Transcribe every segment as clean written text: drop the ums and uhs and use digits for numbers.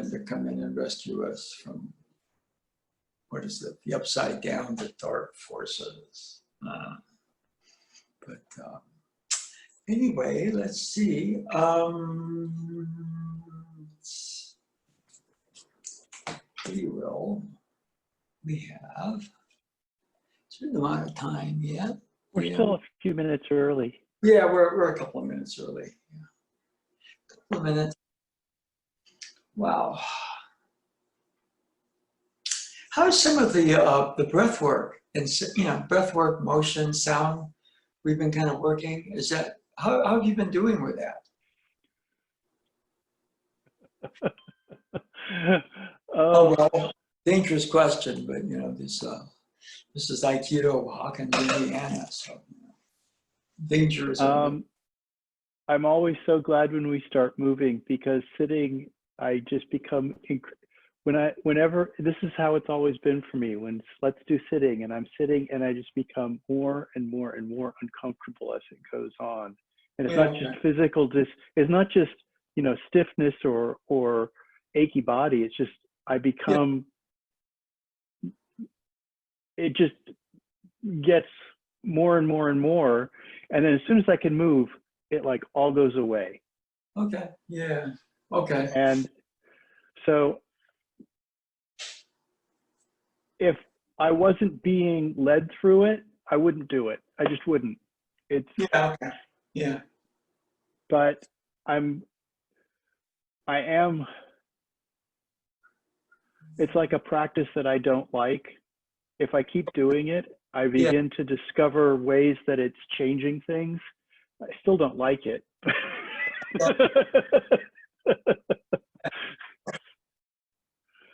to come in and rescue us from, what is it, the upside down, the dark forces. Anyway, let's see. We have a certain amount of time yet. We're still a few minutes early. Yeah, we're a couple of minutes early. Yeah. A couple of minutes. Wow. How's some of the breath work and breath work, motion, sound we've been kind of working? Is that how have you been doing with that? Oh well, dangerous question, but this is Aikido, Hakan, Indiana, so danger is. I'm always so glad when we start moving, because sitting, I just become whenever this is how it's always been for me. When let's do sitting, and I'm sitting, and I just become more and more and more uncomfortable as it goes on. And it's not just physical. It's not just stiffness or achy body. It's just I become. It just gets more and more and more, and then as soon as I can move, it like all goes away. Okay. Yeah. Okay. And so if I wasn't being led through it, I wouldn't do it. I just wouldn't. It's okay. Yeah. But I am. It's like a practice that I don't like. If I keep doing it, I begin to discover ways that it's changing things. I still don't like it.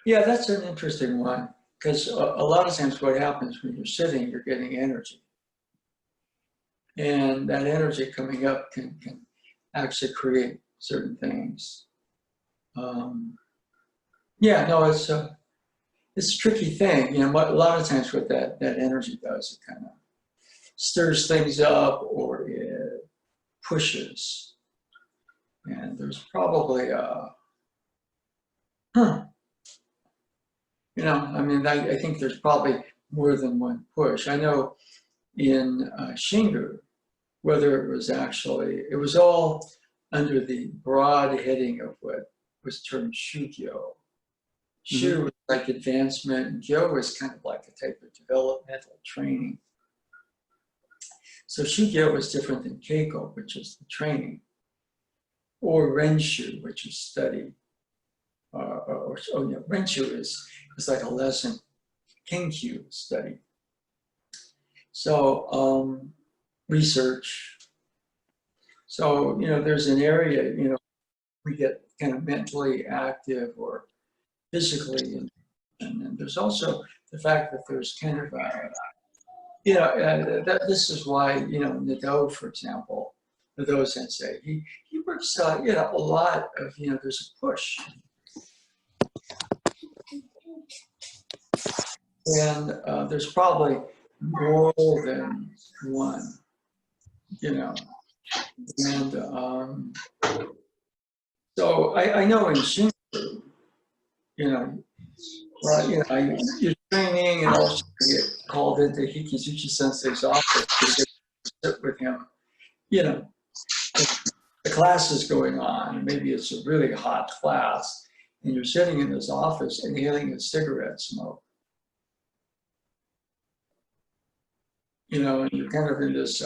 Yeah, that's an interesting one, because a lot of times what happens when you're sitting, you're getting energy. And that energy coming up can actually create certain things. Yeah, no, it's a tricky thing. A lot of times what that energy does, it kind of stirs things up or it pushes. And there's probably I think there's probably more than one push. I know in Shingu, whether it was all under the broad heading of what was termed Shugyo. Shu was like advancement, and Gyo was kind of like a type of developmental training. So Shugyo was different than Keiko, which is the training, or Renshu, which is study. Renshu is like a lesson. Kenkyu, study. So research. So there's an area we get kind of mentally active or physically, and there's also the fact that there's kind of this is why Nado, for example, Nado sensei, he works a lot of there's a push. And there's probably more than one, and so I know in Shinju, you're training, and also you get called into Hikitsuchi sensei's office to sit with him. The class is going on, maybe it's a really hot class, and you're sitting in his office inhaling a cigarette smoke. And you're kind of in this,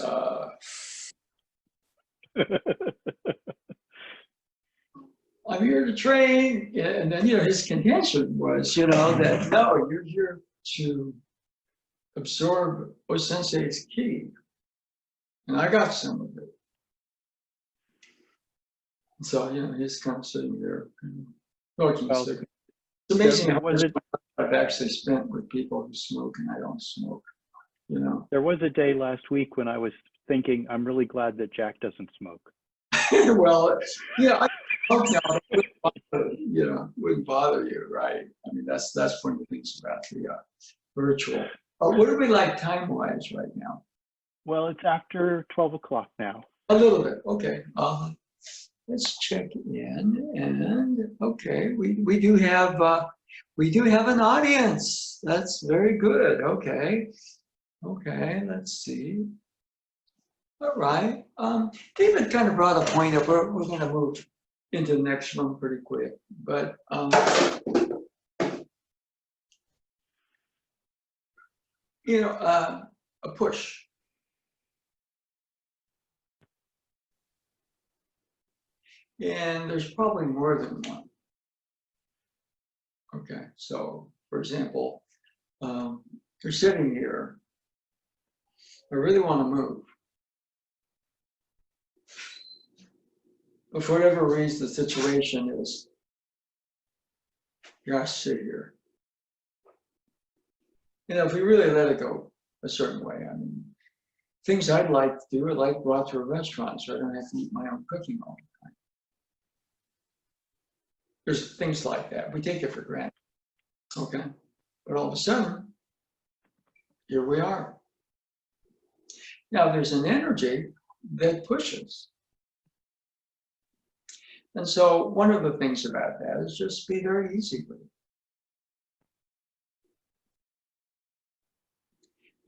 I'm here to train. And then, his contention was, that no, you're here to absorb O-sensei's ki. And I got some of it. So, he's kind of sitting there. It's amazing how much I've actually spent with people who smoke and I don't smoke. There was a day last week when I was thinking, I'm really glad that Jack doesn't smoke. Well, I wouldn't bother you, right? I mean, that's one of the things about the virtual. What are we like time-wise right now? Well, it's after 12 o'clock now. A little bit, okay. let's check in, and okay, we do have an audience. That's very good. Okay, let's see. All right. David kind of brought a point up. We're going to move into the next one pretty quick, but you know, a push. And there's probably more than one. Okay, so for example, you're sitting here. I really want to move. But for whatever reason the situation is, you gotta sit here. You know, if we really let it go a certain way, I mean, things I'd like to do, I'd like to go out to a restaurant so I don't have to eat my own cooking all the time. There's things like that. We take it for granted. Okay. But all of a sudden, here we are. Now there's an energy that pushes. And so one of the things about that is just be very easy with it.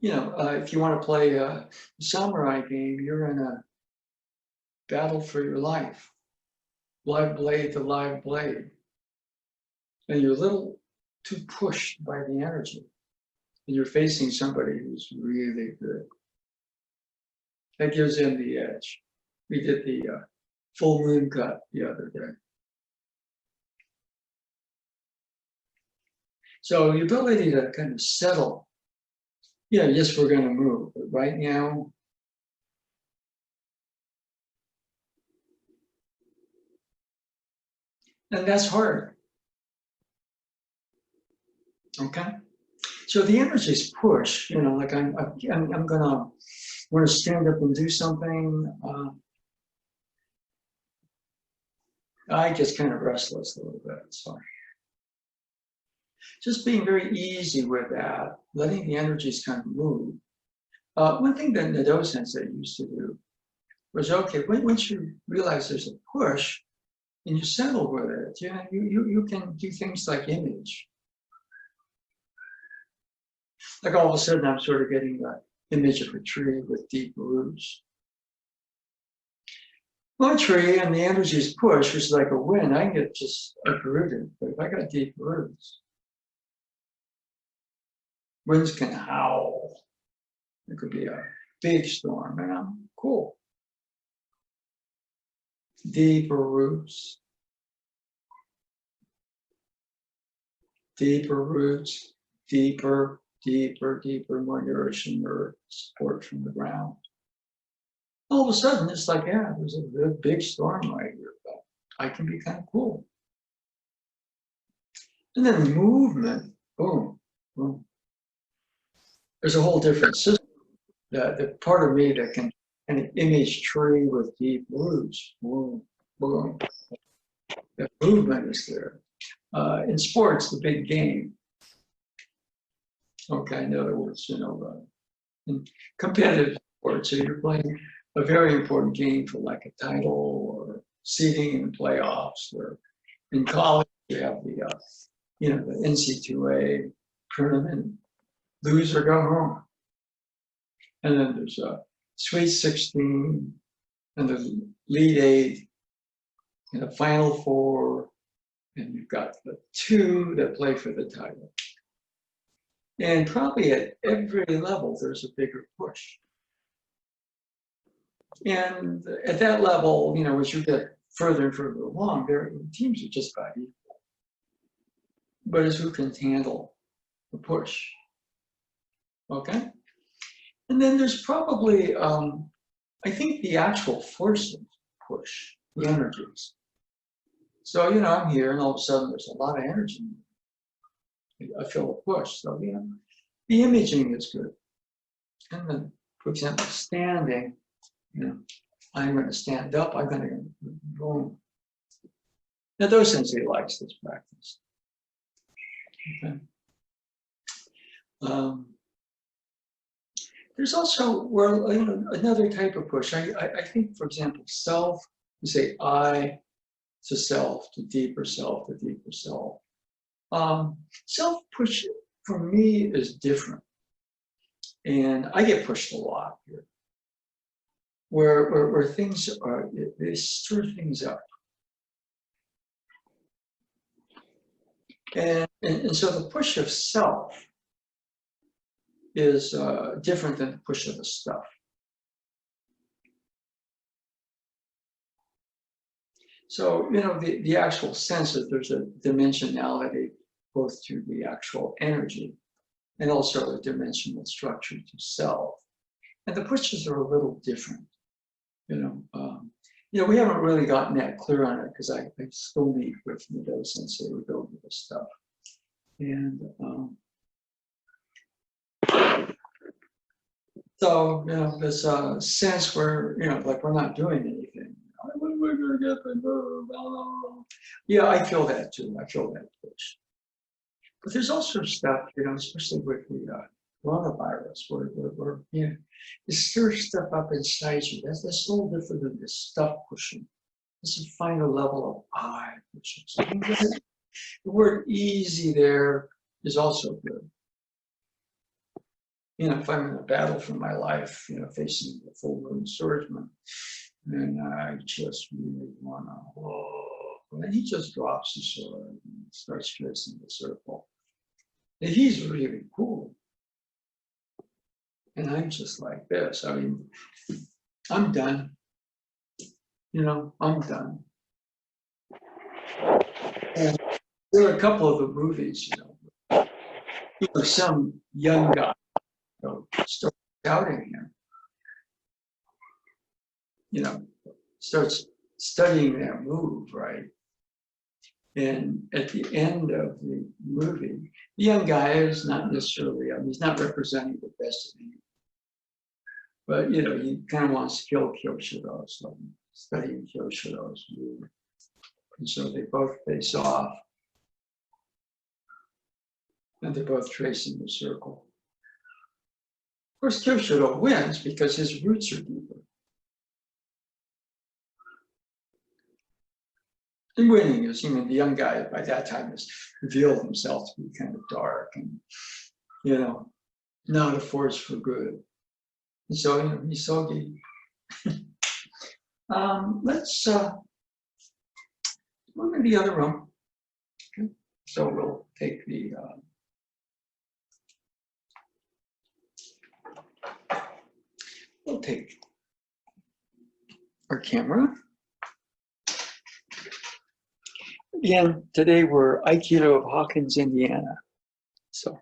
You know, if you want to play a samurai game, you're in a battle for your life. Live blade to live blade. And you're a little too pushed by the energy. And you're facing somebody who's really good. That gives them the edge. We did the full moon cut the other day. So the ability to kind of settle, yeah, yes, we're going to move, but right now, and that's hard. Okay, so the energies push. You know, like I'm gonna want to stand up and do something. I get kind of restless a little bit, so just being very easy with that, letting the energies kind of move. One thing that Nado Sensei used to do was, okay, once you realize there's a push and you settle with it, you know, you can do things like image. Like all of a sudden I'm sort of getting the image of a tree with deep roots. Well, a tree and the energies push, which is like a wind, I can get just uprooted. But if I got deep roots, winds can howl. It could be a big storm, and I'm cool. Deeper roots. Deeper roots, deeper, more nourishing earth, support from the ground. All of a sudden, it's like, yeah, there's a big storm right here, but I can be kind of cool. And then movement, boom, boom. There's a whole different system. The part of me that can kind of image tree with deep roots, boom, boom. The movement is there. In sports, the big game. Okay, in other words, you know, in competitive sports, so you're playing a very important game for like a title or seeding in playoffs, or in college you have the you know, the NC2A tournament, lose or go home, and then there's a Sweet 16 and the Lead 8 and the Final 4, and you've got the 2 that play for the title. And probably at every level there's a bigger push. And at that level, you know, as you get further and further along, the teams are just about equal. But it's who can handle the push. Okay? And then there's probably, I think, the actual forces push, the energies. So, you know, I'm here and all of a sudden there's a lot of energy. I feel a push. So, you know, the imaging is good. And then, for example, standing, you know, I'm going to stand up, I'm going to boom. Now, those sensei likes this practice. Okay. There's also, well, you know, another type of push. I think, for example, self You say I to self, to deeper self, to deeper self. Self push for me is different. And I get pushed a lot here, where things are, they stir things up. And so the push of self is different than the push of the stuff. So, you know, the actual sense that there's a dimensionality both to the actual energy and also a dimensional structure to self. And the pushes are a little different, you know. We haven't really gotten that clear on it because I still meet with Mido Sensei, we go over this stuff. And so, you know, there's a sense where, you know, like we're not doing anything. When are we going to get the Yeah, I feel that too. I feel that push. But there's also stuff, you know, especially with the coronavirus, where you know, it stirs stuff up inside you. That's a little different than this stuff pushing. It's a finer level of I pushing. So the word easy there is also good. You know, if I'm in a battle for my life, you know, facing the full moon swordsman, and I just really want to, and then he just drops the sword and starts tracing the circle. And he's really cool. And I'm just like this. I mean, I'm done. You know, I'm done. And there are a couple of the movies, you know, some young guy, you know, starts shouting him, you know, starts studying that move, right? And at the end of the movie, the young guy is not necessarily, I mean, he's not representing the best of me. But, you know, he kind of wants to kill Kyoshiro, so studying Kyoshiro's move. And so they both face off. And they're both tracing the circle. Of course, Kyoshiro wins because his roots are deeper. And winning is, you know, the young guy by that time has revealed himself to be kind of dark and, you know, not a force for good. And so, you know, Misogi. Let's move in the other room. Okay. So we'll take the we'll take our camera. Again, today we're Aikido of Hawkins, Indiana. So,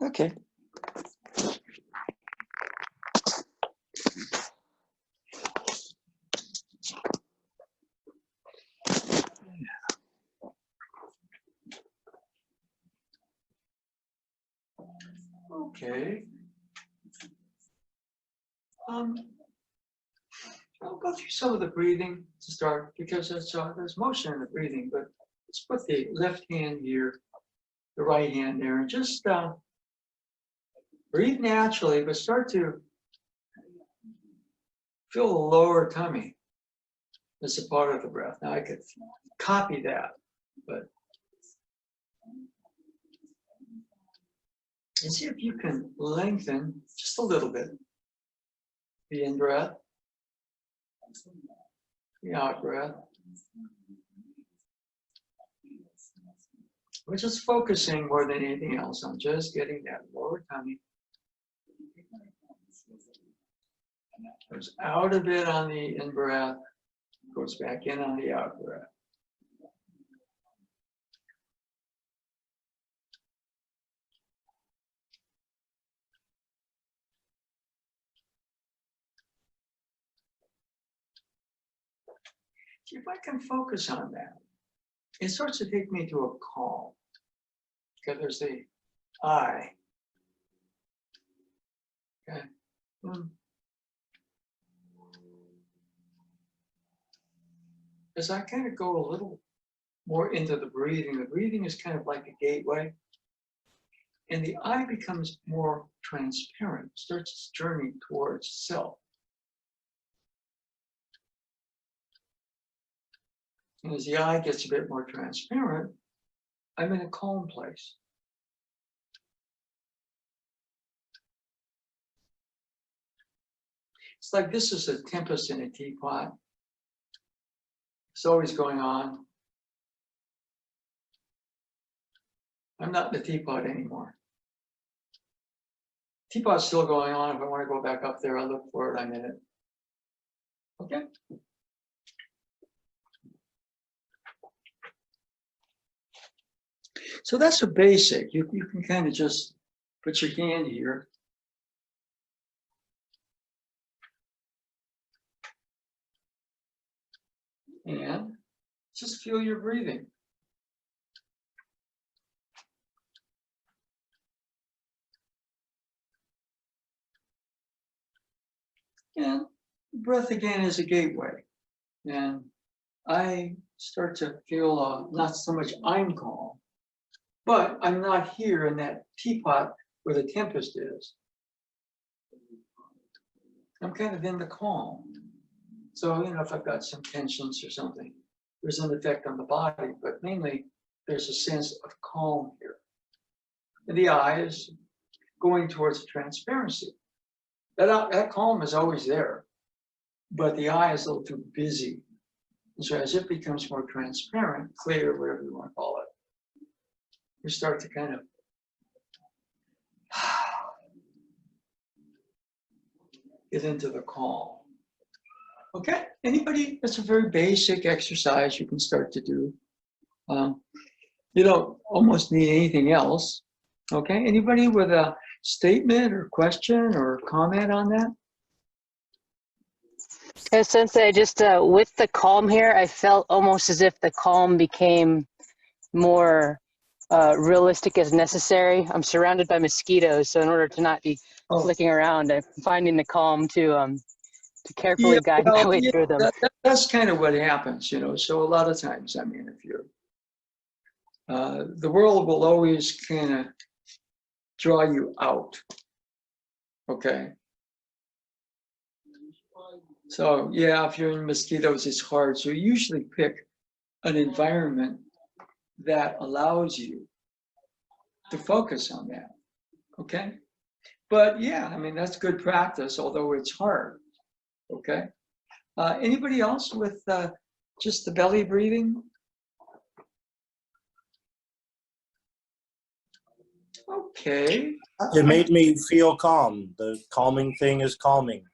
okay. Okay. I'll go through some of the breathing to start because there's motion in the breathing, but let's put the left hand here, the right hand there, and just breathe naturally, but start to feel the lower tummy as a part of the breath. Now I could copy that, but and see if you can lengthen just a little bit the in breath, the out breath. We're just focusing more than anything else on just getting that lower tummy. Goes out a bit on the in breath, goes back in on the out breath. See if I can focus on that. It starts to take me to a calm. Okay, there's the I. Okay. As I kind of go a little more into the breathing is kind of like a gateway. and the eye becomes more transparent, starts its journey towards self. And as the eye gets a bit more transparent, I'm in a calm place. It's like this is a tempest in a teapot. It's always going on. I'm not in the teapot anymore. Teapot's still going on. If I want to go back up there, I'll look for it. I'm in it. Okay. So that's a basic. You can kind of just put your hand here. And just feel your breathing. And breath again is a gateway. And I start to feel not so much I'm calm, but I'm not here in that teapot where the tempest is. I'm kind of in the calm. So, if I've got some tensions or something, there's an effect on the body, but mainly there's a sense of calm here. And the eye is going towards transparency. That calm is always there, but the eye is a little too busy. And so as it becomes more transparent, clear, whatever you want to call it, you start to kind of get into the calm. Okay, anybody? That's a very basic exercise you can start to do. You don't almost need anything else. Okay, anybody with a statement or question or comment on that? Yeah, Sensei, just with the calm here, I felt almost as if the calm became more realistic as necessary. I'm surrounded by mosquitoes, so in order to not be flicking around, I'm finding the calm to carefully guide my way through them. That's kind of what happens, So a lot of times, if you're, the world will always kind of draw you out. Okay. So yeah, if you're in mosquitoes, it's hard. So you usually pick an environment that allows you to focus on that. Okay. But yeah, that's good practice, although it's hard. Okay. Anybody else with just the belly breathing? Okay. It made me feel calm. The calming thing is calming.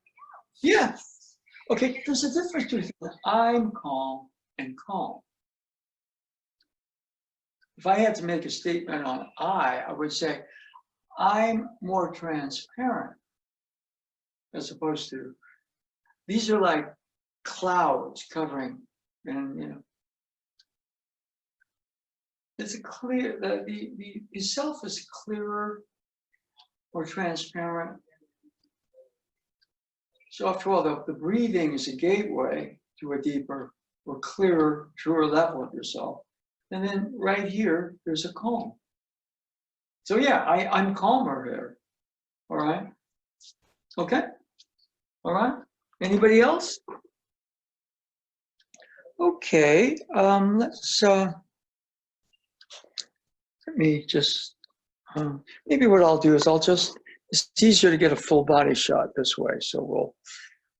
Yeah. Okay, there's a difference between I'm calm and calm. If I had to make a statement on I would say I'm more transparent as opposed to these are like clouds covering, and it's a clear the self is clearer or transparent. So after all, the breathing is a gateway to a deeper or clearer, truer level of yourself. And then right here, there's a calm. So yeah, I'm calmer here. All right. Okay. All right. Anybody else? Okay. Let's let me just maybe what I'll do is it's easier to get a full body shot this way. So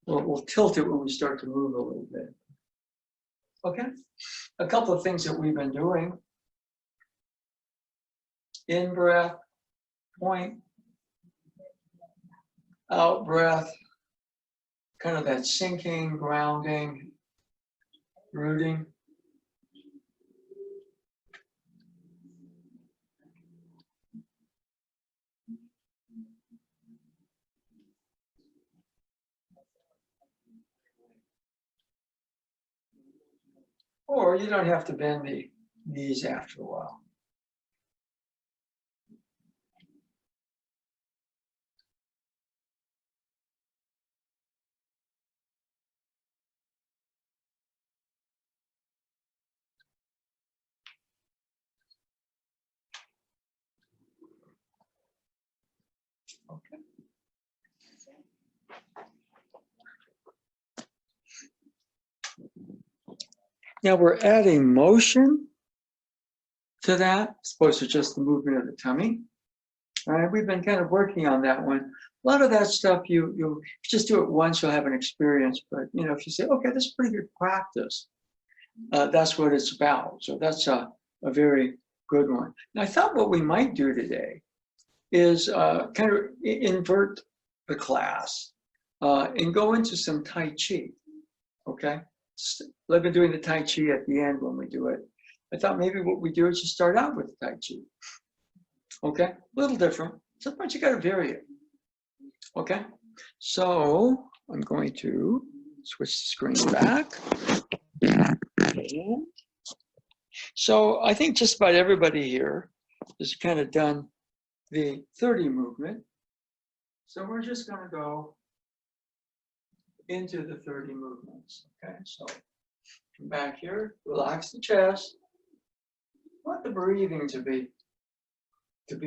we'll tilt it when we start to move a little bit. Okay. A couple of things that we've been doing. In breath, point, out breath, kind of that sinking, grounding, rooting. Or you don't have to bend the knees after a while. Okay. Now we're adding motion to that, as opposed to just the movement of the tummy. All right, we've been kind of working on that one. A lot of that stuff, you just do it once, you'll have an experience. But you know, if you say, okay, this is pretty good practice, that's what it's about. So that's a very good one. Now, I thought what we might do today is kind of invert the class and go into some Tai Chi. Okay, I've been doing the Tai Chi at the end when we do it. I thought maybe what we do is just start out with the Tai Chi. Okay, a little different. Sometimes you got to vary it. Okay, so I'm going to switch the screen back. So I think just about everybody here has kind of done the 30 movement. So we're just going to go into the 30 movements. Okay, so come back here, relax the chest. Want the breathing to be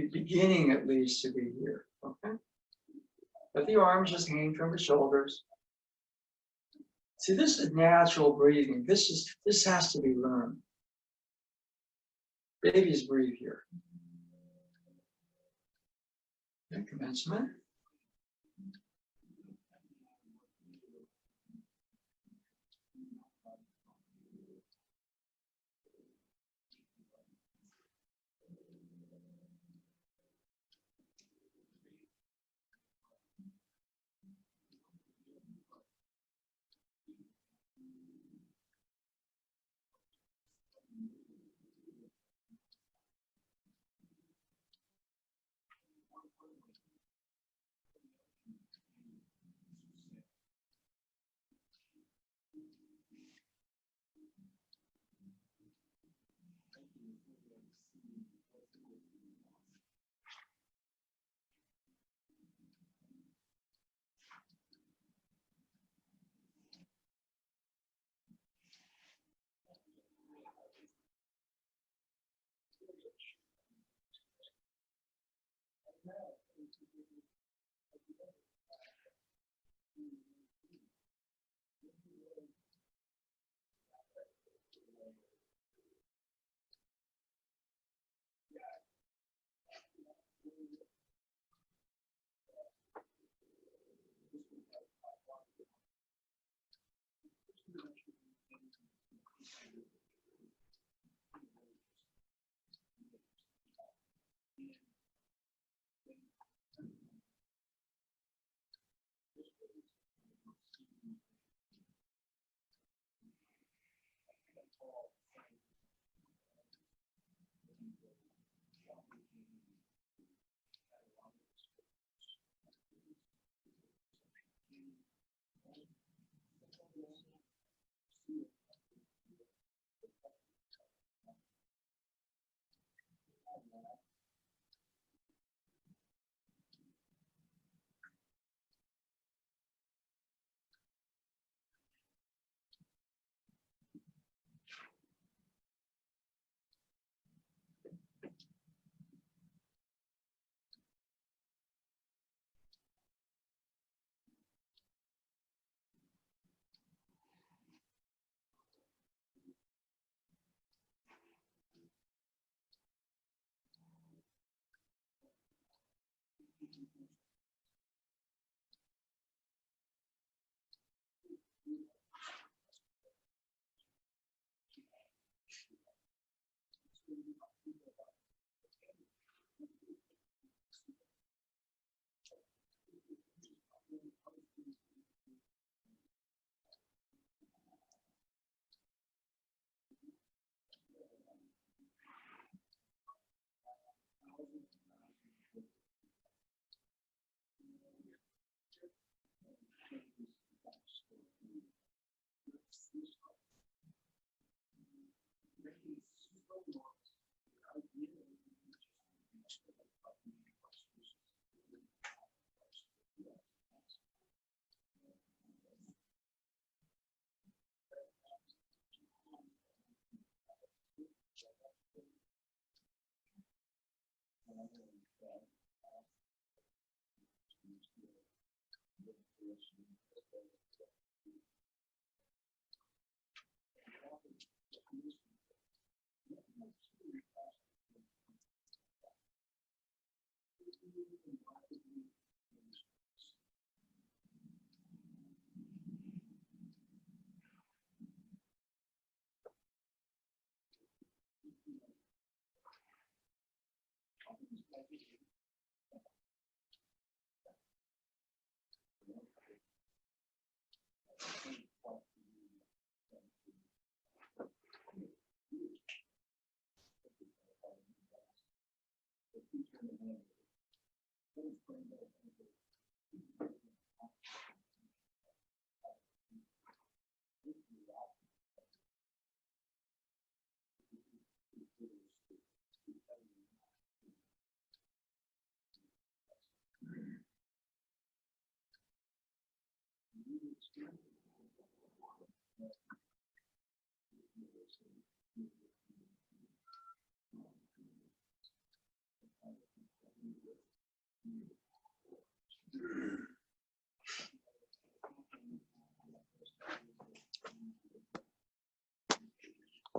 beginning at least to be here. Okay, let the arms just hang from the shoulders. See, this is natural breathing. This has to be learned. Babies breathe here. Okay, commencement.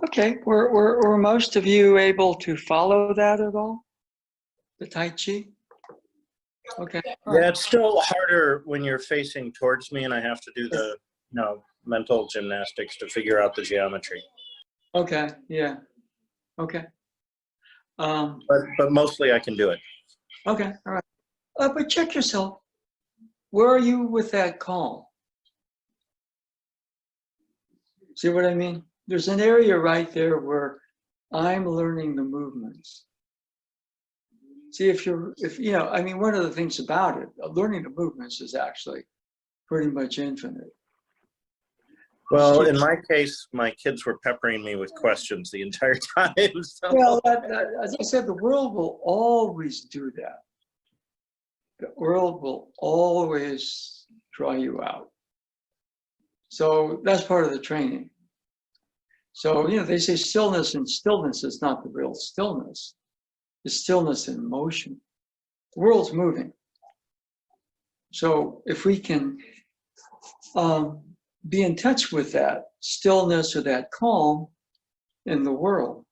Okay, were most of you able to follow that at all? The Tai Chi? Okay. Yeah, it's still harder when you're facing towards me and I have to do the mental gymnastics to figure out the geometry. Okay, yeah. Okay. But mostly I can do it. Okay, all right. But check yourself. Where are you with that calm? See what I mean? There's an area right there where I'm learning the movements. See, if I mean, one of the things about it, learning the movements is actually pretty much infinite. Well, in my case, my kids were peppering me with questions the entire time. So. Well, as I said, the world will always do that. The world will always draw you out. So that's part of the training. So, they say stillness, and stillness is not the real stillness. It's stillness in motion. The world's moving. So if we can be in touch with that stillness or that calm in the world,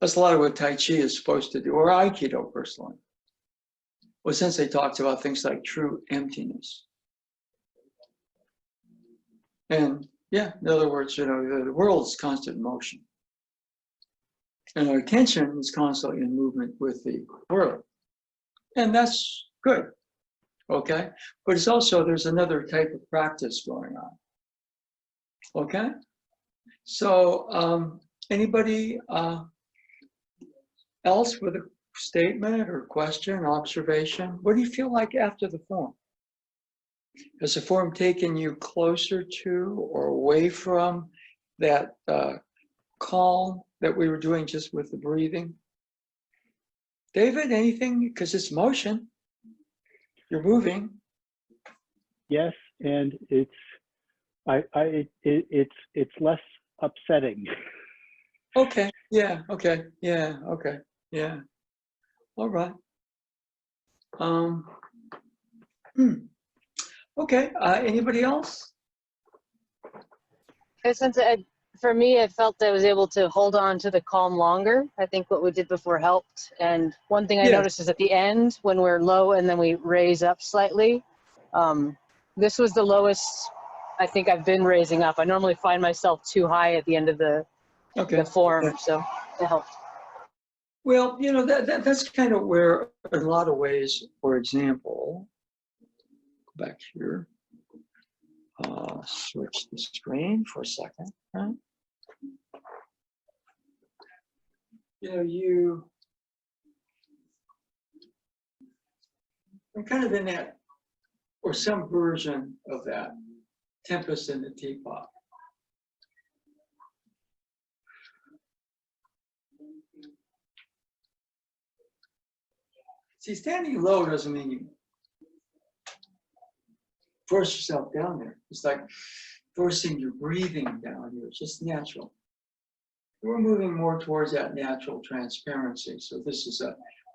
that's a lot of what Tai Chi is supposed to do, or Aikido personally. Well, Sensei talks about things like true emptiness. And yeah, in other words, the world is constant motion. And our attention is constantly in movement with the world. And that's good, okay? But it's also, there's another type of practice going on, okay? So anybody else with a statement or question, observation? What do you feel like after the form? Has the form taken you closer to or away from that calm that we were doing just with the breathing? David, anything? Because it's motion. You're moving. Yes, and it's less upsetting. Okay. Yeah. Okay. Yeah. Okay. Yeah. All right. Okay. Anybody else? Since for me, I felt I was able to hold on to the calm longer. I think what we did before helped. And one thing I noticed is at the end, when we're low and then we raise up slightly, this was the lowest I think I've been raising up. I normally find myself too high at the end of the form, so it helped. Well, that's kind of where, in a lot of ways, for example, go back here, switch the screen for a second. Right? I'm kind of in that, or some version of that, tempest in the teapot. See, standing low doesn't mean you force yourself down there. It's like forcing your breathing down here. It's just natural. We're moving more towards that natural transparency. So this is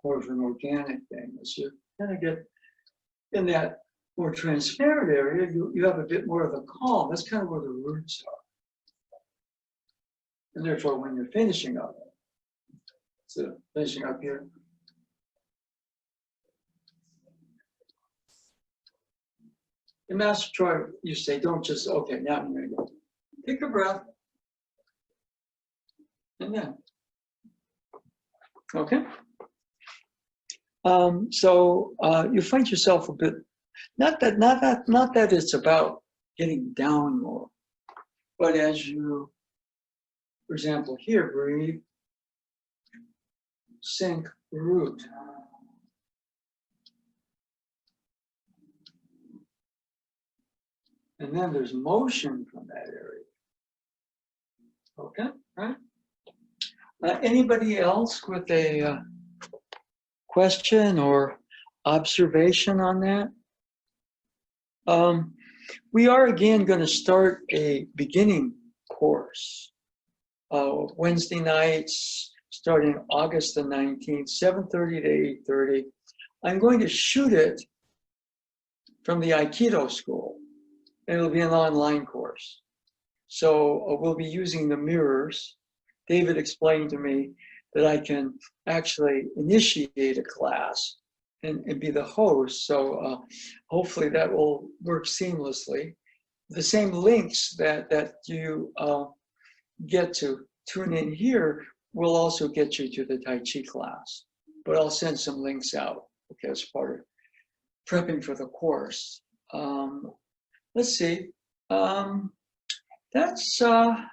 more of an organic thing. As you kind of get in that more transparent area, you have a bit more of a calm. That's kind of where the roots are. And therefore, when you're finishing up, so finishing up here, and Master Choy, you say, don't just, okay, now I'm going to go. Take a breath. And then, okay. So you find yourself a bit, not that it's about getting down more, but as you, for example, here, breathe, sink, root. And then there's motion from that area. Okay, right? Anybody else with a question or observation on that? We are again going to start a beginning course Wednesday nights starting August the 19th, 7:30 to 8:30. I'm going to shoot it from the Aikido school. It'll be an online course. So we'll be using the mirrors. David explained to me that I can actually initiate a class and be the host. So hopefully that will work seamlessly. The same links that you get to tune in here will also get you to the Tai Chi class. But I'll send some links out, okay, as part of prepping for the course. Let's see. That's about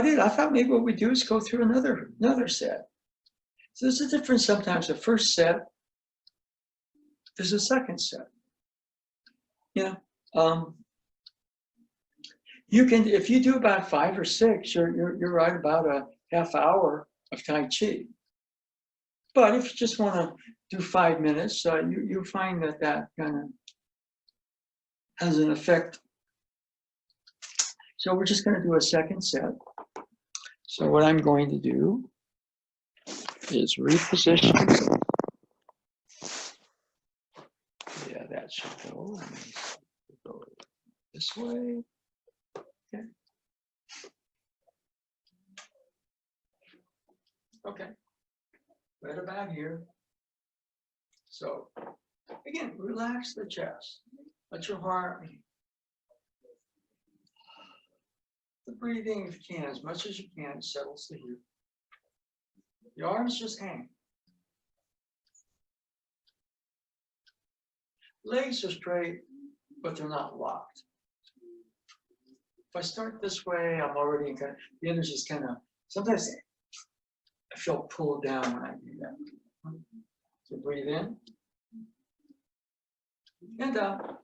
it. I thought maybe what we do is go through another set. So there's a difference sometimes. The first set, there's a second set. You know, you can, if you do about 5 or 6, you're right about a half hour of Tai Chi. But if you just want to do 5 minutes, you find that kind of has an effect. So we're just going to do a second set. So what I'm going to do is reposition. Yeah, that should go. Go this way. Okay. Okay. Right about here. So again, relax the chest. Let your heart, the breathing, if you can, as much as you can, settles to here. The arms just hang. Legs are straight, but they're not locked. If I start this way, I'm already kind of, the energy's kind of, sometimes I feel pulled down when I do that. So breathe in and out.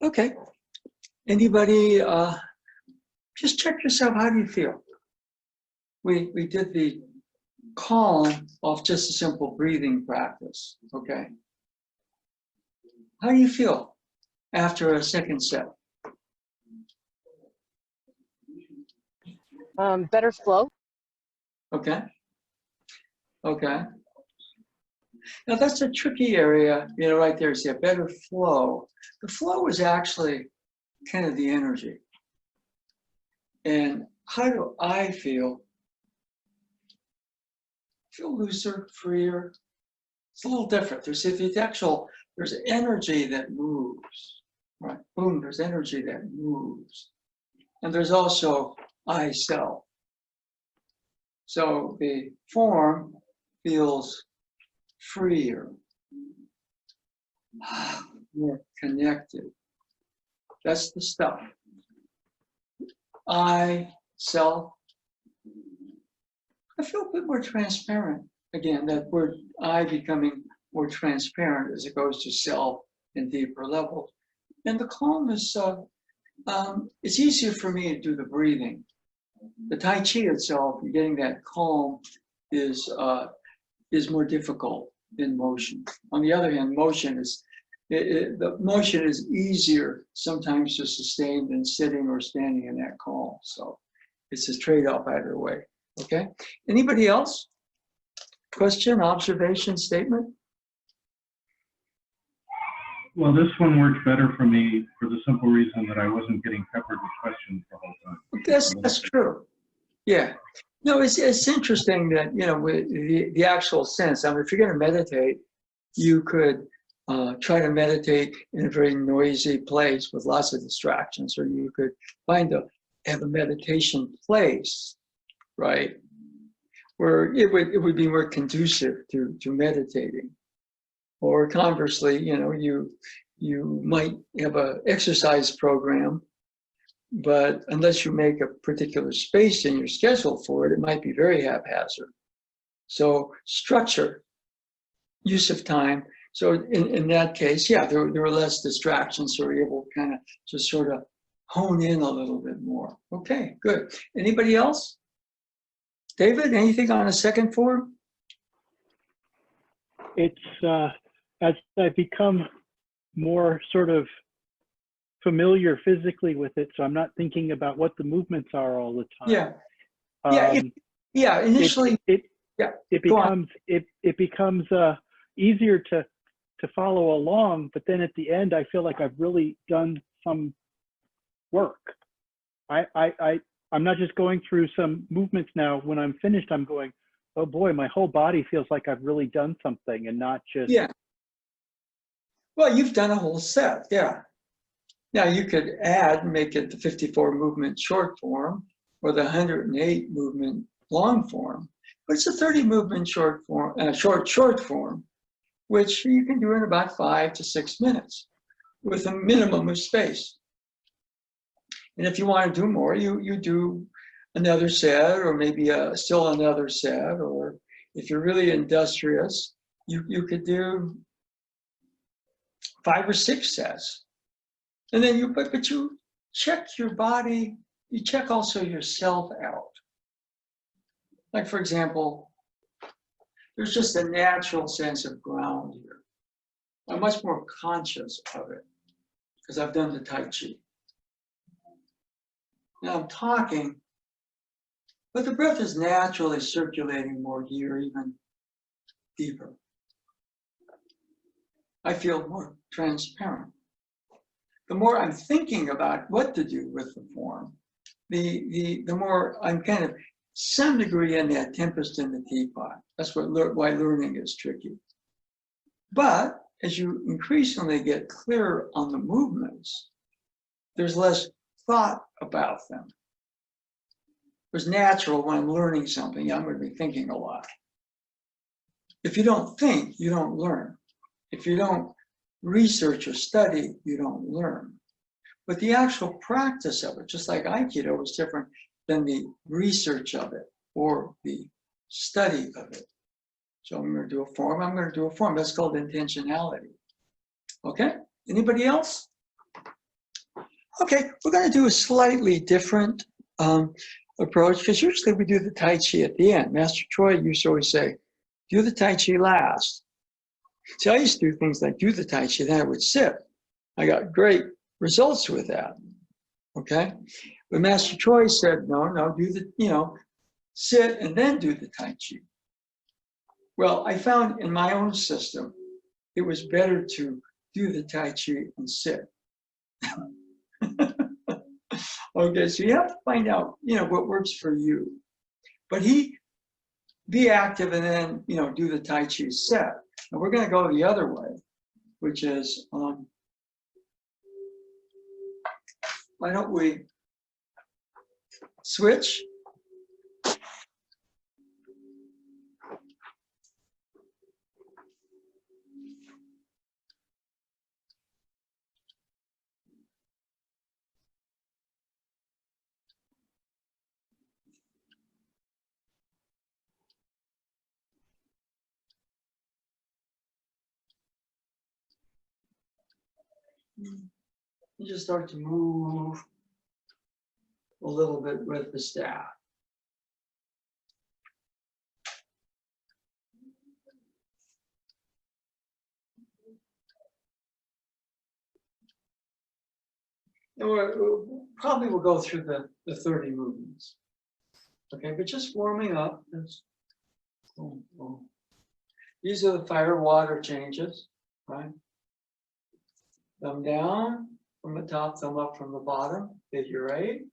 Okay. Anybody, just check yourself. How do you feel? We did the calm off just a simple breathing practice. Okay. How do you feel after a second set? Better flow. Okay. Okay. Now that's a tricky area, right there. See a better flow. The flow is actually kind of the energy. And how do I feel? Feel looser, freer. It's a little different. There's energy that moves, right? Boom, there's energy that moves. And there's also I self. So the form feels freer, more connected. That's the stuff. I, self. I feel a bit more transparent. Again, that word I becoming more transparent as it goes to self and deeper levels. And the calmness, it's easier for me to do the breathing. The Tai Chi itself, getting that calm is more difficult than motion. On the other hand, the motion is easier sometimes to sustain than sitting or standing in that calm. So it's a trade-off either way. Okay. Anybody else? Question, observation, statement? Well, this one worked better for me for the simple reason that I wasn't getting peppered with questions the whole time. That's true. Yeah. No, it's interesting that, with the actual sense. I mean, if you're going to meditate, you could try to meditate in a very noisy place with lots of distractions, or you could have a meditation place, right, where it would be more conducive to meditating. Or conversely, you might have an exercise program, but unless you make a particular space in your schedule for it, it might be very haphazard. So structure, use of time. So in that case, yeah, there were less distractions, so we're able to kind of just sort of hone in a little bit more. Okay, good. Anybody else? David, anything on a second form? It's as I become more sort of familiar physically with it, so I'm not thinking about what the movements are all the time. Yeah. Initially, it becomes easier to follow along, but then at the end, I feel like I've really done some work. I'm not just going through some movements now. When I'm finished, I'm going, oh boy, my whole body feels like I've really done something, and not just. Yeah. Well, you've done a whole set, yeah. Now you could make it the 54 movement short form or the 108 movement long form, but it's a 30 movement short form, short form, which you can do in about 5 to 6 minutes with a minimum of space. And if you want to do more, you do another set, or maybe still another set, or if you're really industrious, you could do 5 or 6 sets. And then but you check your body, you check also yourself out. Like, for example, there's just a natural sense of ground here. I'm much more conscious of it because I've done the Tai Chi. Now I'm talking, but the breath is naturally circulating more here, even deeper. I feel more transparent. The more I'm thinking about what to do with the form, the more I'm kind of some degree in that tempest in the teapot. That's why learning is tricky. But as you increasingly get clearer on the movements, there's less thought about them. It was natural when I'm learning something, I'm going to be thinking a lot. If you don't think, you don't learn. If you don't research or study, you don't learn. But the actual practice of it, just like Aikido, is different than the research of it or the study of it. So I'm going to do a form, I'm going to do a form. That's called intentionality. Okay? Anybody else? Okay, we're going to do a slightly different approach, because usually we do the Tai Chi at the end. Master Choy used to always say, do the Tai Chi last. See, I used to do things like do the Tai Chi, then I would sit. I got great results with that. Okay? But Master Choy said, no, do the, sit and then do the Tai Chi. Well, I found in my own system, it was better to do the Tai Chi and sit. Okay, so you have to find out, what works for you. But be active and then, do the Tai Chi set. And we're going to go the other way, which is, why don't we switch? You just start to move a little bit with the staff. And we'll probably go through the 30 movements. Okay, but just warming up. Boom, boom. These are the fire water changes, right? Thumb down from the top, thumb up from the bottom, figure 8.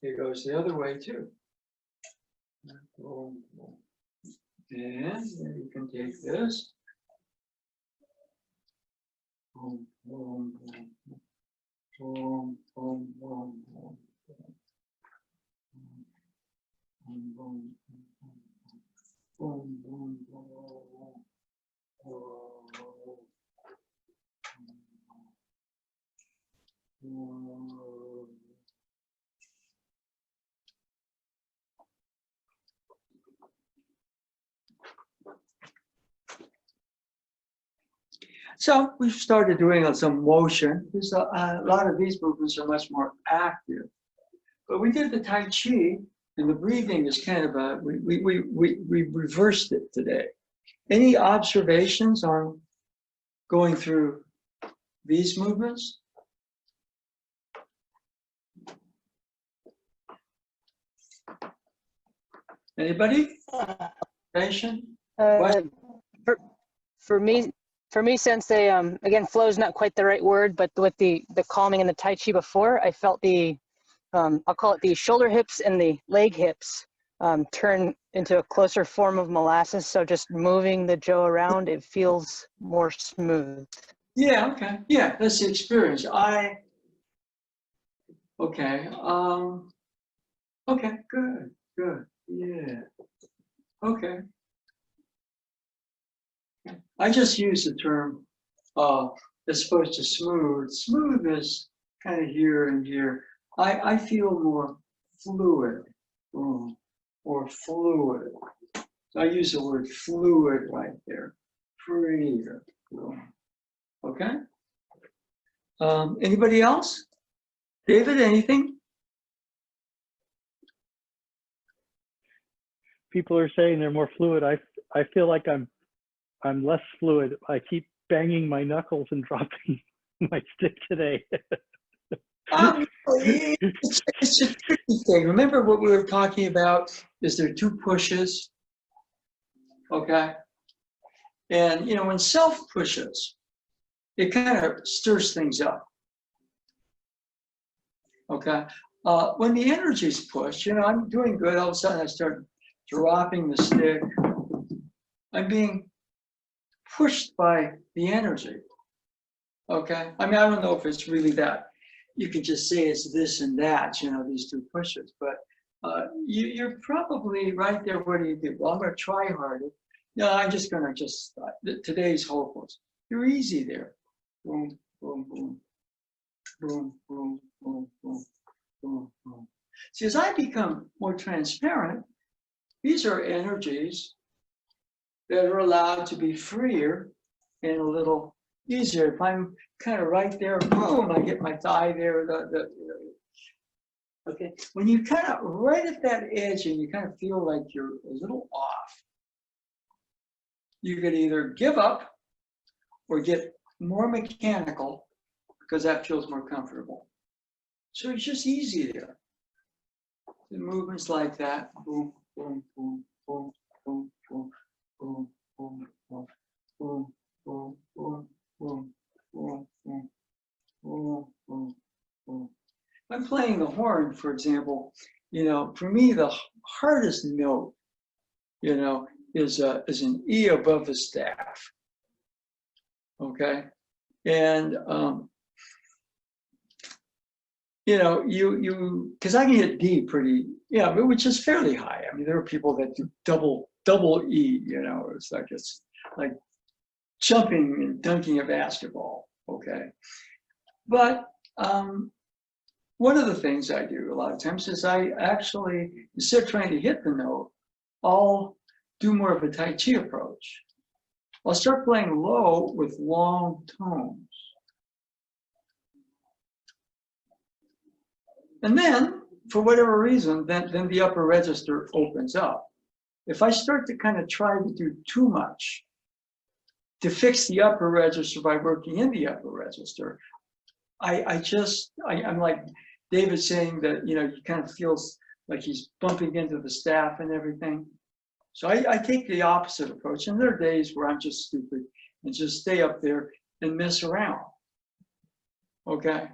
It goes the other way too. Boom, boom. And then you can take this. Boom, boom, boom. Boom, boom, boom, boom. Boom, boom, boom, boom, boom. So we've started doing some motion. There's a lot of these movements are much more active. But we did the Tai Chi, and the breathing is kind of we reversed it today. Any observations on going through these movements? Anybody? Patient? For me, sensei, again, flow is not quite the right word, but with the calming and the Tai Chi before, I felt I'll call it the shoulder hips and the leg hips turn into a closer form of molasses. So just moving the jaw around, it feels more smooth. Yeah, okay. Yeah, that's the experience. Okay. Okay, good. Yeah. Okay. I just use the term as opposed to smooth. Smooth is kind of here and here. I feel more fluid or fluid. So I use the word fluid right there. Free. Okay. Anybody else? David, anything? People are saying they're more fluid. I feel like I'm less fluid. I keep banging my knuckles and dropping my stick today. It's a tricky thing. Remember what we were talking about? Is there two pushes? Okay. And, you know, when self pushes, it kind of stirs things up. Okay. When the energy is pushed, you know, I'm doing good. All of a sudden, I start dropping the stick. I'm being pushed by the energy. Okay. I mean, I don't know if it's really that. You could just say it's this and that, you know, these two pushes, but you're probably right there. What do you do? Well, I'm going to try harder. No, I'm just going to today's hopeless. You're easy there. Boom, boom, boom, boom, boom, boom, boom, boom, boom. See, as I become more transparent, these are energies that are allowed to be freer and a little easier. If I'm kind of right there, boom, I get my thigh there. Okay, when you kind of right at that edge and you kind of feel like you're a little off, you could either give up or get more mechanical because that feels more comfortable. So it's just easy there. The movements like that, boom, boom, boom, boom, boom, boom, boom, boom, boom, boom, boom, boom, boom, boom, boom, boom, boom, boom. I'm playing the horn, for example. You know, for me, the hardest note, you know, is an E above the staff. Okay, and you know, because I can hit D pretty, yeah, but which is fairly high. I mean, there are people that do double E. You know, it's like jumping and dunking a basketball. Okay, but one of the things I do a lot of times is I actually, instead of trying to hit the note, I'll do more of a Tai Chi approach. I'll start playing low with long tones. And then, for whatever reason, then the upper register opens up. If I start to kind of try to do too much to fix the upper register by working in the upper register, I'm like David saying that, you know, he kind of feels like he's bumping into the staff and everything. So I take the opposite approach. And there are days where I'm just stupid and just stay up there and mess around. Okay.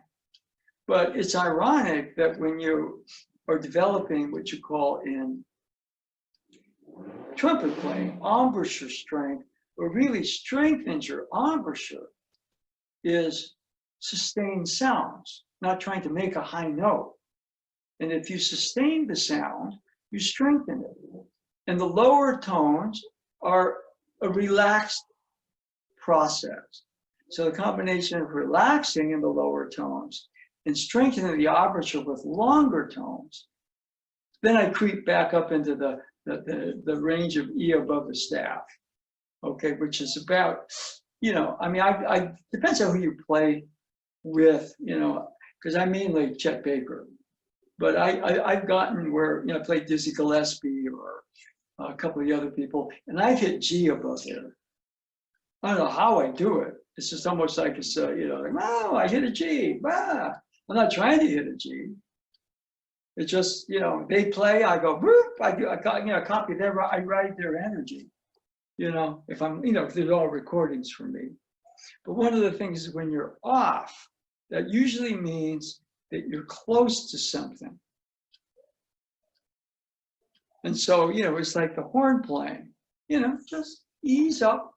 But it's ironic that when you are developing what you call in trumpet playing, embouchure strength, what really strengthens your embouchure is sustained sounds, not trying to make a high note. And if you sustain the sound, you strengthen it. And the lower tones are a relaxed process. So the combination of relaxing in the lower tones and strengthening the embouchure with longer tones, then I creep back up into the range of E above the staff, okay, which is about, you know, I mean, I depends on who you play with, you know, because I'm mainly Chet Baker, but I've gotten where, you know, I played Dizzy Gillespie or a couple of the other people, and I've hit G above there. I don't know how I do it. It's just almost like it's, you know, like, oh, I hit a G. Ah. I'm not trying to hit a G. It's just, you know, they play, I go, whoop, I copy their, I ride their energy. You know, if I'm, you know, if they're all recordings for me. But one of the things is when you're off, that usually means that you're close to something. And so, you know, it's like the horn playing, you know, just ease up,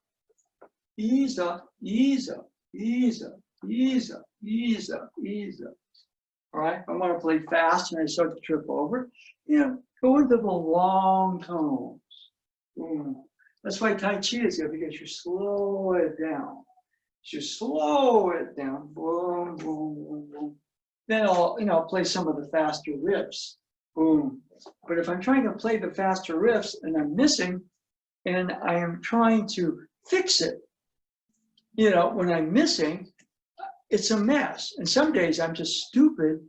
ease up, ease up, ease up, ease up, ease up, ease up. All right, if I want to play fast and I start to trip over, you know, go into the long tones. That's why Tai Chi is good, because you slow it down. You slow it down, boom, boom, boom, boom. Then I'll play some of the faster riffs, boom. But if I'm trying to play the faster riffs and I'm missing, and I am trying to fix it you know, when I'm missing, it's a mess. And some days I'm just stupid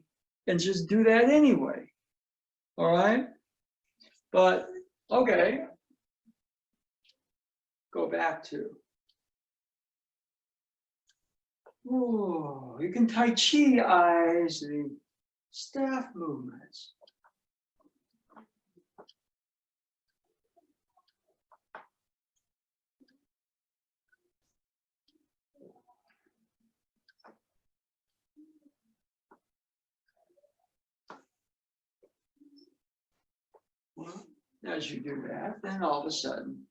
and just do that anyway. All right? But, okay. Go back to. Oh, you can Tai Chi-ize the staff movements. Well, as you do that, then all of a sudden,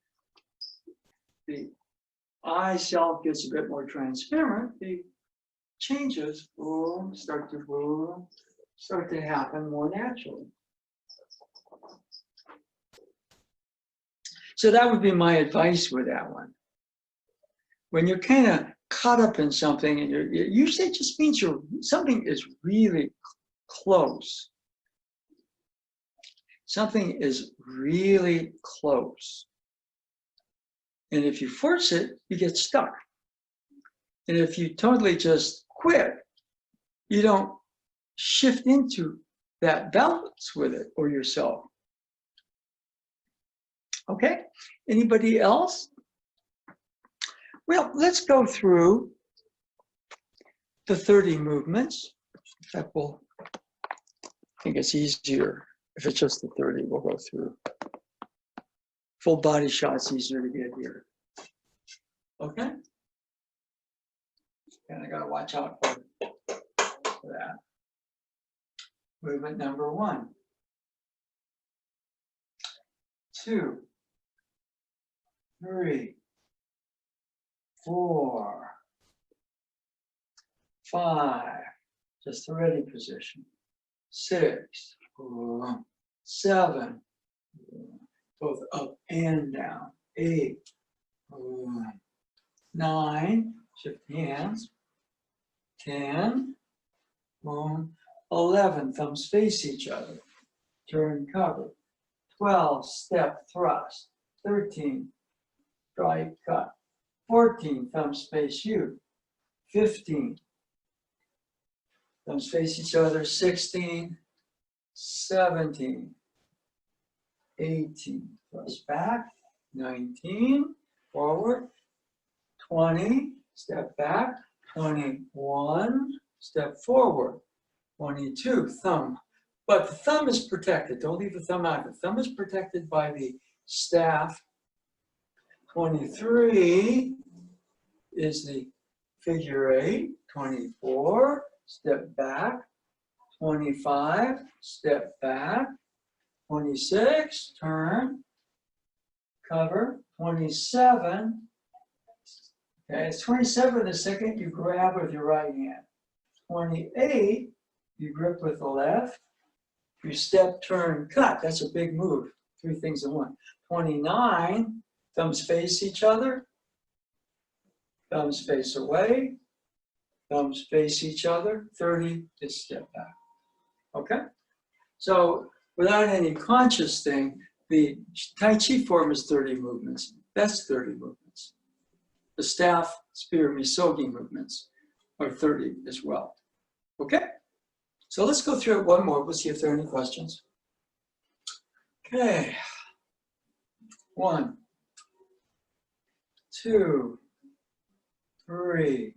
the eye self gets a bit more transparent. The changes will start to happen more naturally. So that would be my advice with that one. When you're kind of caught up in something, and usually it just means something is really close. Something is really close. And if you force it, you get stuck. And if you totally just quit, you don't shift into that balance with it or yourself. Okay, anybody else? Well, let's go through the 30 movements. In fact, I think it's easier if it's just the 30, we'll go through. Full body shot's easier to get here. Okay? And I gotta watch out for that. Movement number 1. 2, 3, 4, 5, just the ready position. 6, 7, both up and down. 8, 9, shift hands. 10, 11, thumbs face each other. Turn cover. 12, step thrust. 13, strike cut. 14, thumbs face you. 15, thumbs face each other. 16, 17, 18, thrust back. 19, forward. 20, step back. 21, step forward. 22, thumb. But the thumb is protected. Don't leave the thumb out. The thumb is protected by the staff. 23 is the figure 8. 24, step back. 25, step back. 26, turn, cover. 27, okay, it's 27 the second you grab with your right hand. 28, you grip with the left. You step, turn, cut. That's a big move. 3 things in one. 29, thumbs face each other. Thumbs face away. Thumbs face each other. 30 is step back. Okay? So without any conscious thing, the Tai Chi form is 30 movements. That's 30 movements. The staff, spear, misogi movements are 30 as well. Okay? So let's go through it one more. We'll see if there are any questions. Okay. 1, 2, 3,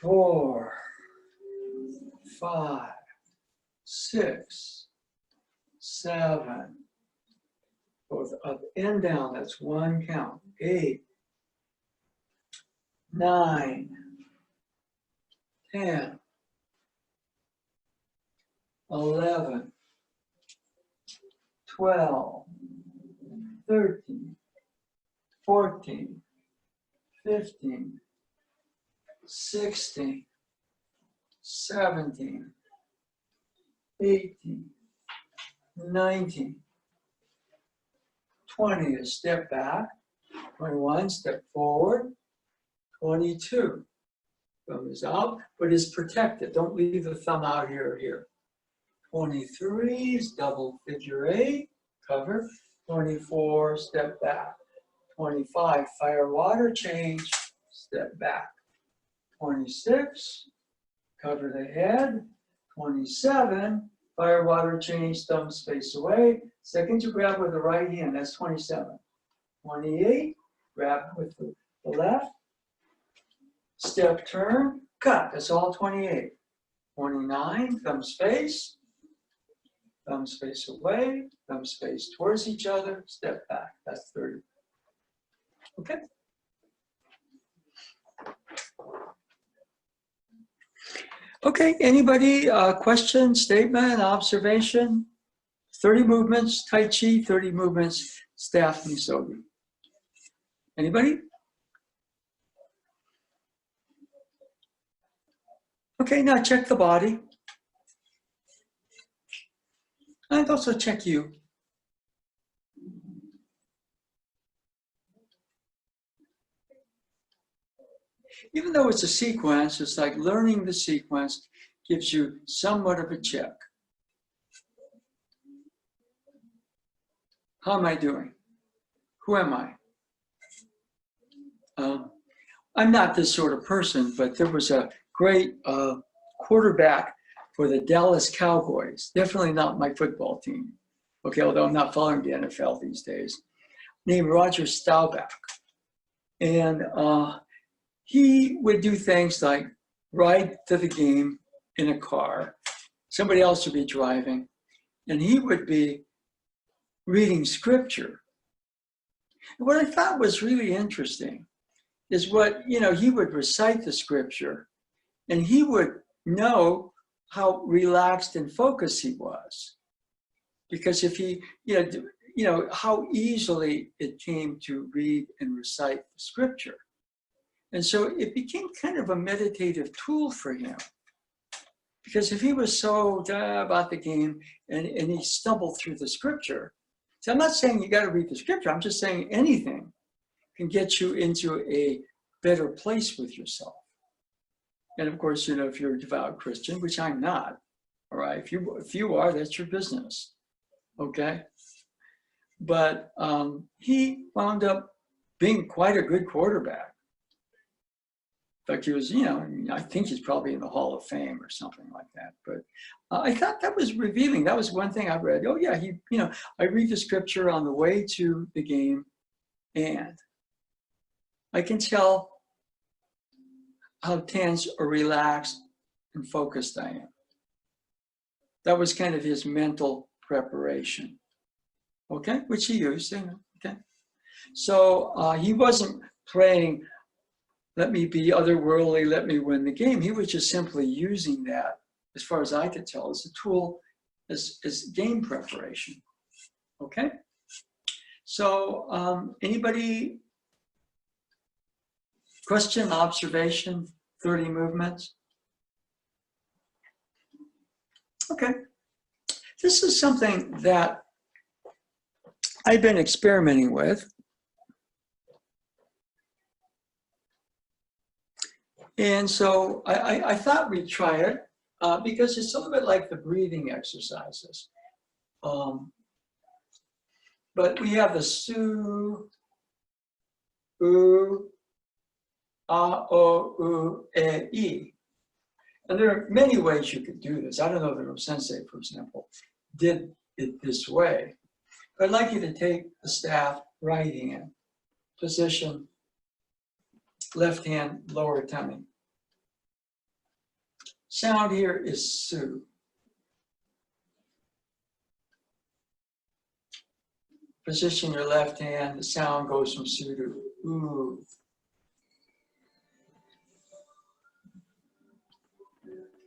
4, 5, 6, 7. Both up and down. That's 1 count. 8, 9, 10, 11, 12, 13, 14, 15, 16, 17, 18, 19, 20 is step back, 21, step forward, 22, thumb is out, but is protected. Don't leave the thumb out here or here. 23 is double figure 8, cover. 24, step back. 25, fire water change. step back. 26, cover the head. 27, fire, water, change, thumb space away. Second to grab with the right hand, that's 27. 28, grab with the left. Step turn, cut, that's all 28. 29, thumb space away, thumb space towards each other, step back, that's 30. Okay. Okay, anybody, question, statement, observation? 30 movements, Tai Chi, 30 movements, staff Misogi. Anybody? Okay, now check the body. And also check you. Even though it's a sequence, it's like learning the sequence gives you somewhat of a check. How am I doing? Who am I? I'm not this sort of person, but there was a great quarterback for the Dallas Cowboys, definitely not my football team, okay, although I'm not following the NFL these days, named Roger Staubach. And he would do things like ride to the game in a car, somebody else would be driving, and he would be reading scripture. And what I thought was really interesting is what, he would recite the scripture and he would know how relaxed and focused he was. Because if he, how easily it came to read and recite the scripture. And so it became kind of a meditative tool for him. Because if he was so about the game and he stumbled through the scripture, so I'm not saying you got to read the scripture, I'm just saying anything can get you into a better place with yourself. And of course, if you're a devout Christian, which I'm not, all right, if you are, that's your business, okay? But he wound up being quite a good quarterback. In fact, he was, I think he's probably in the Hall of Fame or something like that. But I thought that was revealing. That was one thing I read. Oh yeah, I read the scripture on the way to the game and I can tell how tense or relaxed and focused I am. That was kind of his mental preparation, okay, which he used, okay. So he wasn't praying, let me be otherworldly, let me win the game. He was just simply using that, as far as I could tell, as a tool, as game preparation, okay? So anybody, question, observation, 30 movements? Okay. This is something that I've been experimenting with. And so I thought we'd try it because it's a little bit like the breathing exercises. But we have the su, u, a, o, u, e. And there are many ways you could do this. I don't know if the sensei, for example, did it this way. But I'd like you to take the staff, right hand, position, left hand, lower tummy. Sound here is su. Position your left hand, the sound goes from su to oo.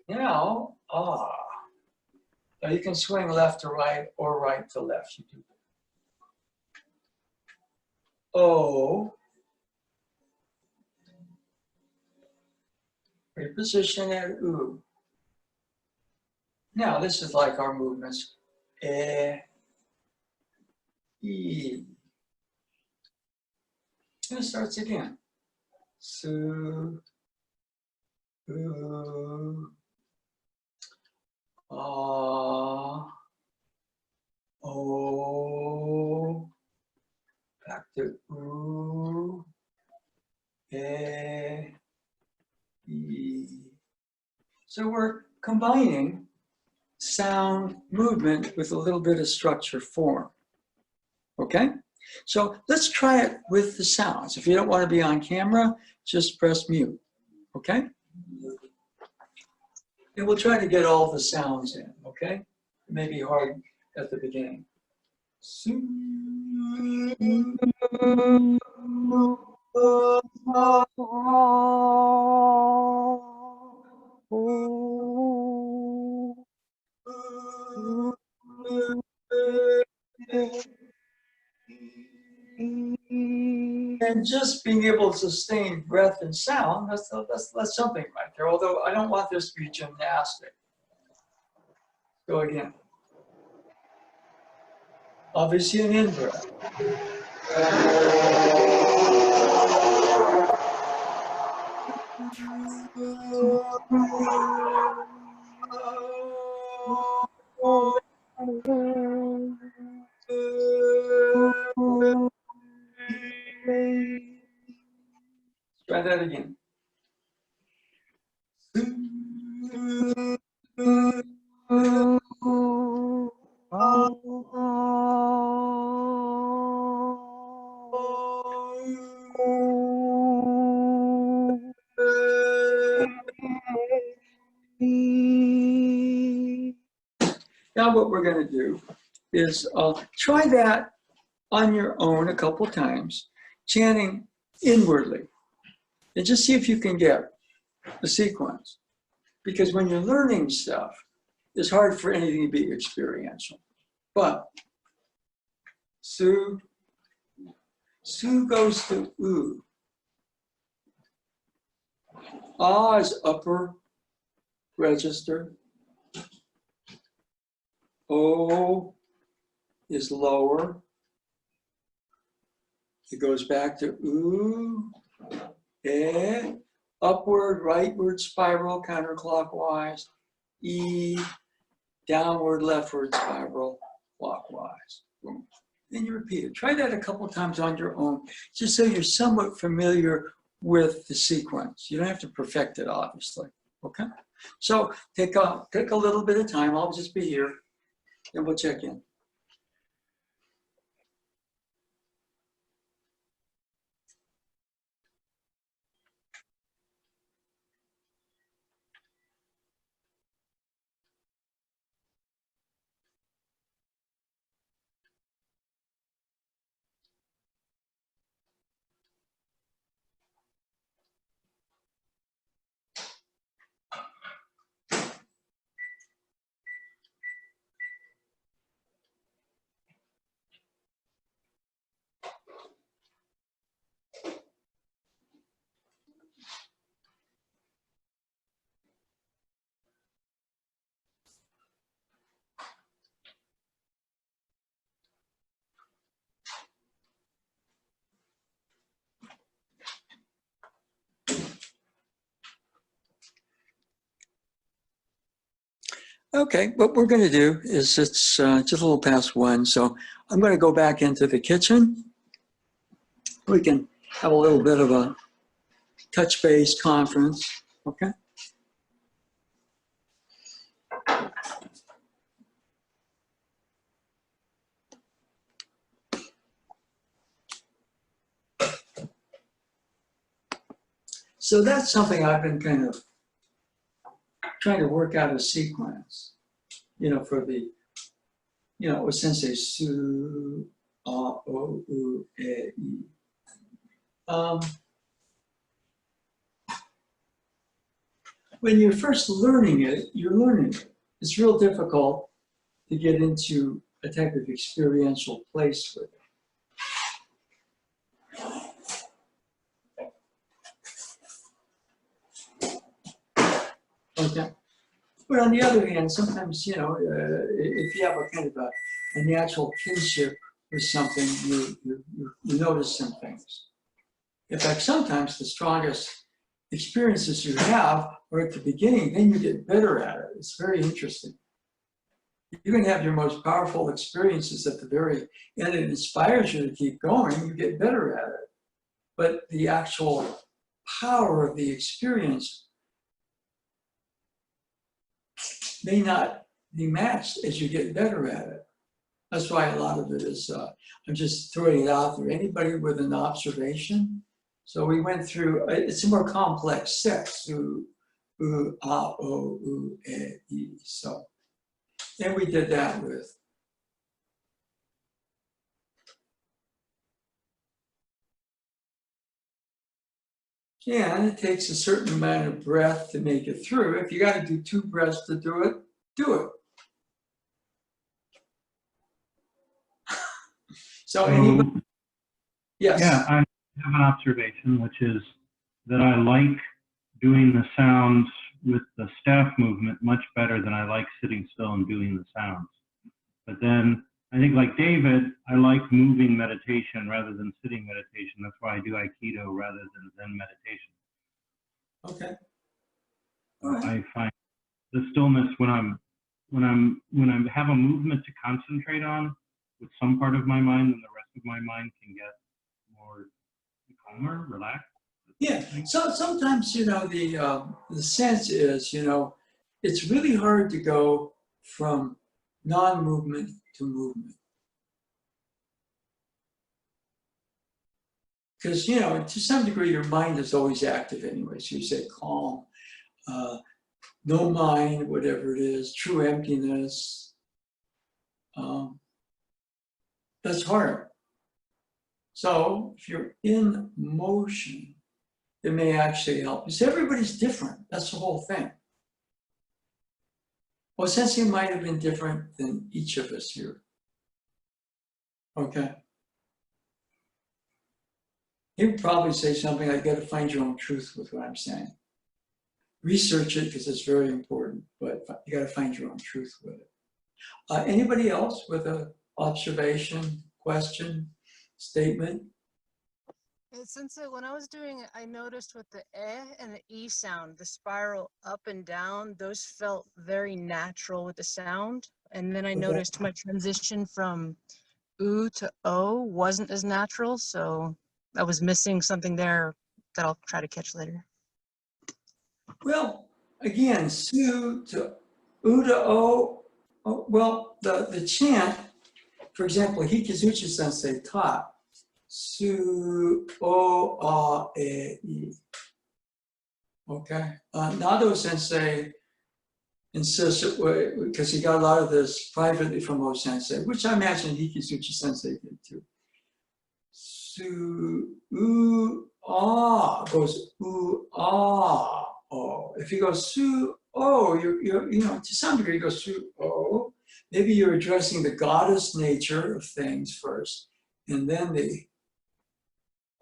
Now, ah. Now you can swing left to right or right to left. You do. O. Reposition at oo. Now this is like our movements. E. E. And it starts again. Su. Oo. Ah. Oh. Back to oo. E, E. So we're combining sound movement with a little bit of structure form. Okay? So let's try it with the sounds. If you don't want to be on camera, just press mute. Okay? And we'll try to get all the sounds in, okay? It may be hard at the beginning. And just being able to sustain breath and sound, that's something right there. Although I don't want this to be gymnastic. Go again. Obviously an in-breath. Try that again. Now what we're going to do is try that on your own a couple times, chanting inwardly, and just see if you can get the sequence. Because when you're learning stuff, it's hard for anything to be experiential. But Su goes to U. Ah is upper register. O is lower. It goes back to U. E, upward, rightward spiral, counterclockwise. E, downward, leftward spiral, clockwise. Boom. Then you repeat it. Try that a couple times on your own, just so you're somewhat familiar with the sequence. You don't have to perfect it, obviously. Okay? So take a little bit of time. I'll just be here, and we'll check in. Okay, what we're going to do is it's just a little past 1, so I'm going to go back into the kitchen. We can have a little bit of a touch-based conference, okay? So that's something I've been kind of trying to work out a sequence, for the, with sensei su, a, o, u, e, I. When you're first learning it, you're learning it. It's real difficult to get into a type of experiential place with it. Okay. But on the other hand, sometimes, if you have a kind of a natural kinship with something, you notice some things. In fact, sometimes the strongest experiences you have are at the beginning, then you get better at it. It's very interesting. You can have your most powerful experiences at the very end. It inspires you to keep going, you get better at it. But the actual power of the experience may not be matched as you get better at it. That's why a lot of it is, I'm just throwing it out there. Anybody with an observation? So we went through, it's a more complex set, su, u, a, o, u, e, I. So, and we did that with. Yeah, and it takes a certain amount of breath to make it through. If you got to do 2 breaths to do it, do it. So anybody? Yes. Yeah, I have an observation, which is that I like doing the sounds with the staff movement much better than I like sitting still and doing the sounds. But then I think, like David, I like moving meditation rather than sitting meditation. That's why I do Aikido rather than Zen meditation. Okay. All right. I find the stillness when I have a movement to concentrate on with some part of my mind, and the rest of my mind can get more calmer, relaxed. Yeah. So sometimes, you know, the sense is, you know, it's really hard to go from non-movement to movement. Because, you know, to some degree, your mind is always active anyway. So you say calm, no mind, whatever it is, true emptiness. That's hard. So if you're in motion, it may actually help. Because everybody's different. That's the whole thing. Well, sensei might have been different than each of us here. Okay. He would probably say something like, you got to find your own truth with what I'm saying. Research it because it's very important, but you got to find your own truth with it. Anybody else with an observation, question, statement? Since when I was doing it, I noticed with the eh and the e sound, the spiral up and down, those felt very natural with the sound. And then I noticed my transition from oo to o wasn't as natural, so I was missing something there that I'll try to catch later. Well, again, su to u to o. Well, the chant, for example, Hikitsuchi sensei taught su o a e I. Okay, Nado sensei insists, because he got a lot of this privately from O sensei, which I imagine Hikitsuchi sensei did too. Su u ah goes u ah oh. If you go su oh, you're you know, to some degree you go su oh. Maybe you're addressing the goddess nature of things first, and then the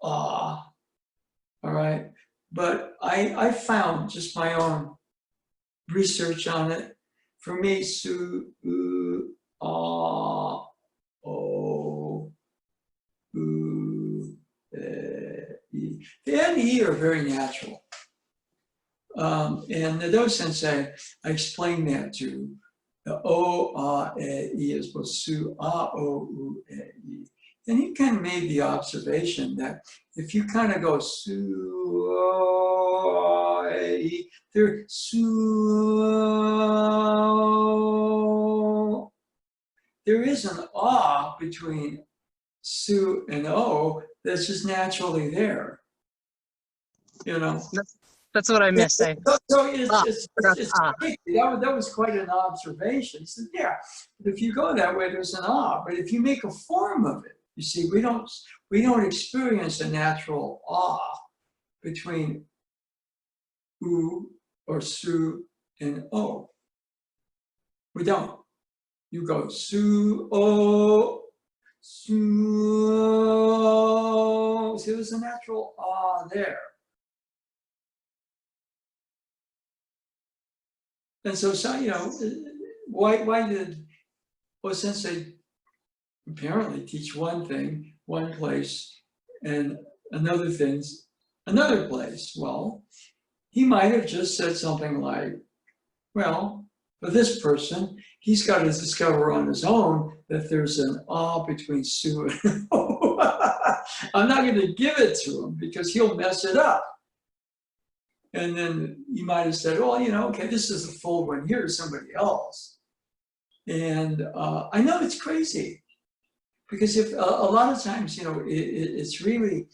ah. All right, but I found just my own research on it. For me, su u ah oh u e. The N and E are very natural. And the Do sensei, I explained that to the O, A, E is both su, A, O, U, E. And he kind of made the observation that if you kind of go su, O, E, there, su, there is an ah between su and o that's just naturally there, you know. That's what I missed. So it's that was quite an observation. He said, yeah, but if you go that way, there's an ah. But if you make a form of it, you see, we don't experience a natural ah between u or su and o. We don't. You go su o su. See, there's a natural ah there. And so, you know, why did sensei apparently teach one thing, one place, and another things, another place? Well, he might have just said something like, well, for this person, he's got to discover on his own that there's an ah between su and o. I'm not going to give it to him because he'll mess it up. And then you might have said, oh, you know, okay, this is a full one here to somebody else. And I know it's crazy because if a lot of times, you know, it's really,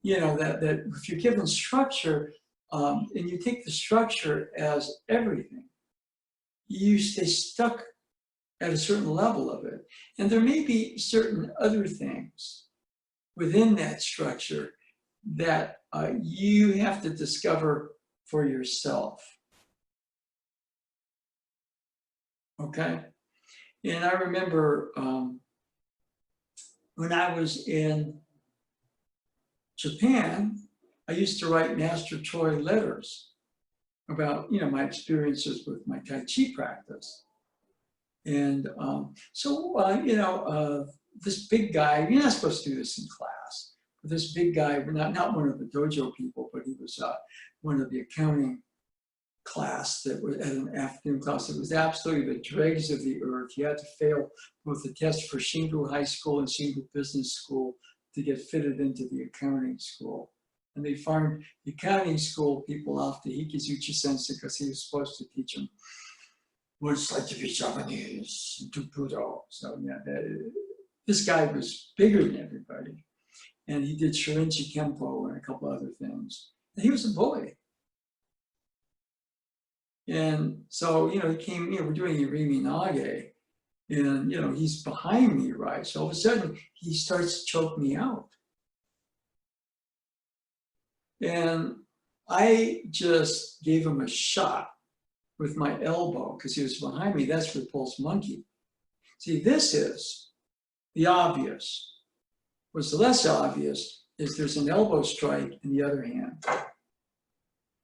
you know, that if you're given structure and you take the structure as everything, you stay stuck at a certain level of it. And there may be certain other things within that structure that you have to discover for yourself. Okay? And I remember when I was in Japan, I used to write Master Choy letters about, you know, my experiences with my Tai Chi practice. And you know, this big guy, you're not supposed to do this in class, but this big guy, not one of the dojo people, but he was one of the accounting class that was at an afternoon class. It was absolutely the dregs of the earth. You had to fail both the test for Shingu High School and Shingu Business School to get fitted into the accounting school. And they farmed the accounting school people off to Hikitsuchi sensei because he was supposed to teach them what it's like to be Japanese, and do Budo. So yeah, this guy was bigger than everybody. And he did Shorinji Kempo and a couple other things. And he was a bully. And so, you know, he came, you know, we're doing Irimi Nage, and, you know, he's behind me, right? So all of a sudden, he starts to choke me out. And I just gave him a shot with my elbow because he was behind me. That's repulse monkey. See, this is the obvious. What's the less obvious is there's an elbow strike in the other hand.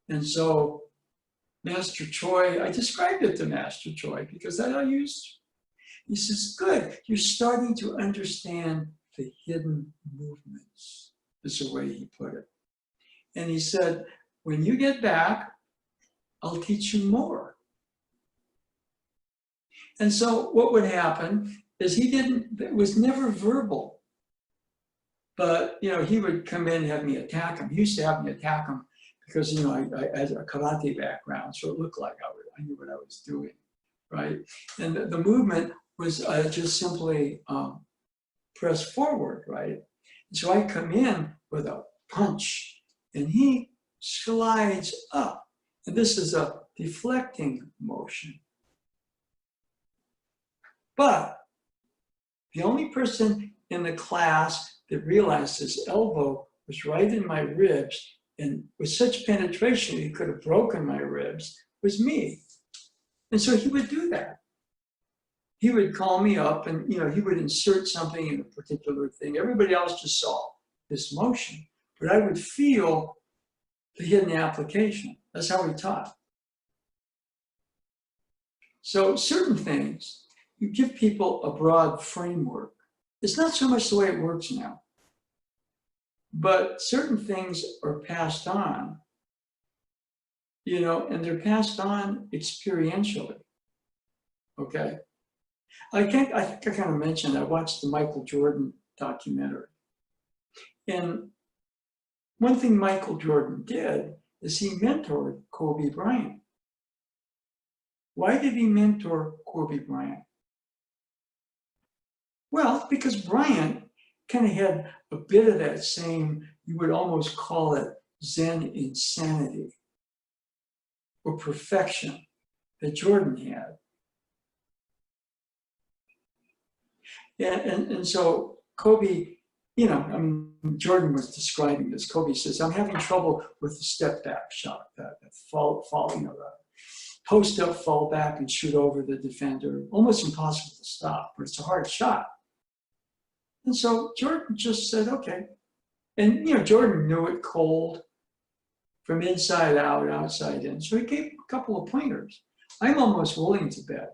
And so Master Choy, I described it to Master Choy because that I used. He says, good, you're starting to understand the hidden movements, is the way he put it. And he said, when you get back, I'll teach you more. And so what would happen is it was never verbal, but, you know, he would come in and have me attack him. He used to have me attack him because, you know, I had a karate background, so it looked like I knew what I was doing, right? And the movement was just simply press forward, right? And so I come in with a punch, and he slides up. And this is a deflecting motion. But the only person in the class that realized his elbow was right in my ribs, and with such penetration he could have broken my ribs, was me. And so he would do that. He would call me up and, you know, he would insert something in a particular thing. Everybody else just saw this motion, but I would feel the hidden application. That's how he taught. So certain things, you give people a broad framework. It's not so much the way it works now, but certain things are passed on, you know, and they're passed on experientially, okay? I think I kind of mentioned, I watched the Michael Jordan documentary. And one thing Michael Jordan did is he mentored Kobe Bryant. Why did he mentor Kobe Bryant? Well, because Bryant kind of had a bit of that same, you would almost call it Zen insanity or perfection that Jordan had. And so Kobe, you know, Jordan was describing this. Kobe says, I'm having trouble with the step back shot, that fall, you know, the post up, fall back and shoot over the defender. Almost impossible to stop, but it's a hard shot. And so Jordan just said, okay. And, you know, Jordan knew it cold from inside out, outside in. So he gave a couple of pointers. I'm almost willing to bet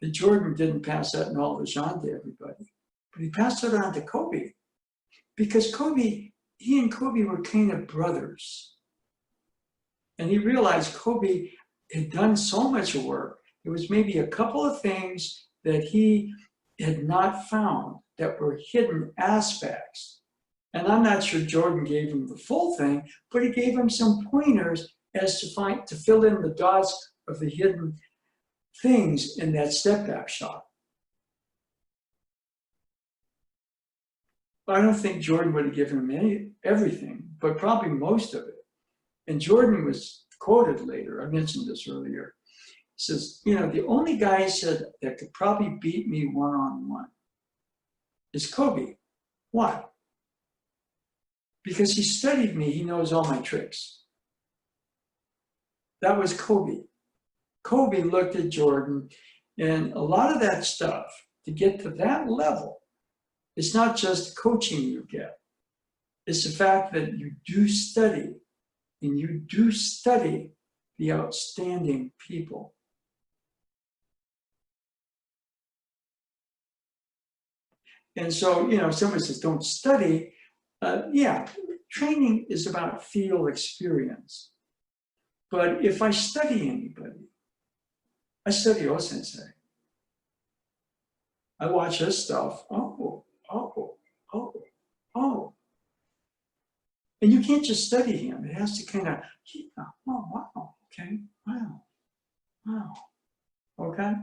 that Jordan didn't pass that knowledge on to everybody, but he passed it on to Kobe. Because he and Kobe were kind of brothers. And he realized Kobe had done so much work, there was maybe a couple of things that he had not found that were hidden aspects. And I'm not sure Jordan gave him the full thing, but he gave him some pointers as to fill in the dots of the hidden things in that step back shot. I don't think Jordan would have given him everything, but probably most of it. And Jordan was quoted later, I mentioned this earlier. He says, you know, the only guy he said that could probably beat me one-on-one is Kobe. Why? Because he studied me, he knows all my tricks. That was Kobe. Kobe looked at Jordan, and a lot of that stuff, to get to that level, it's not just coaching you get. It's the fact that you do study, and you do study the outstanding people. And so, you know, somebody says, don't study. Yeah, training is about field experience. But if I study anybody, I study O Sensei. I watch his stuff. Oh. And you can't just study him. It has to kind of, oh, wow, okay, wow, okay.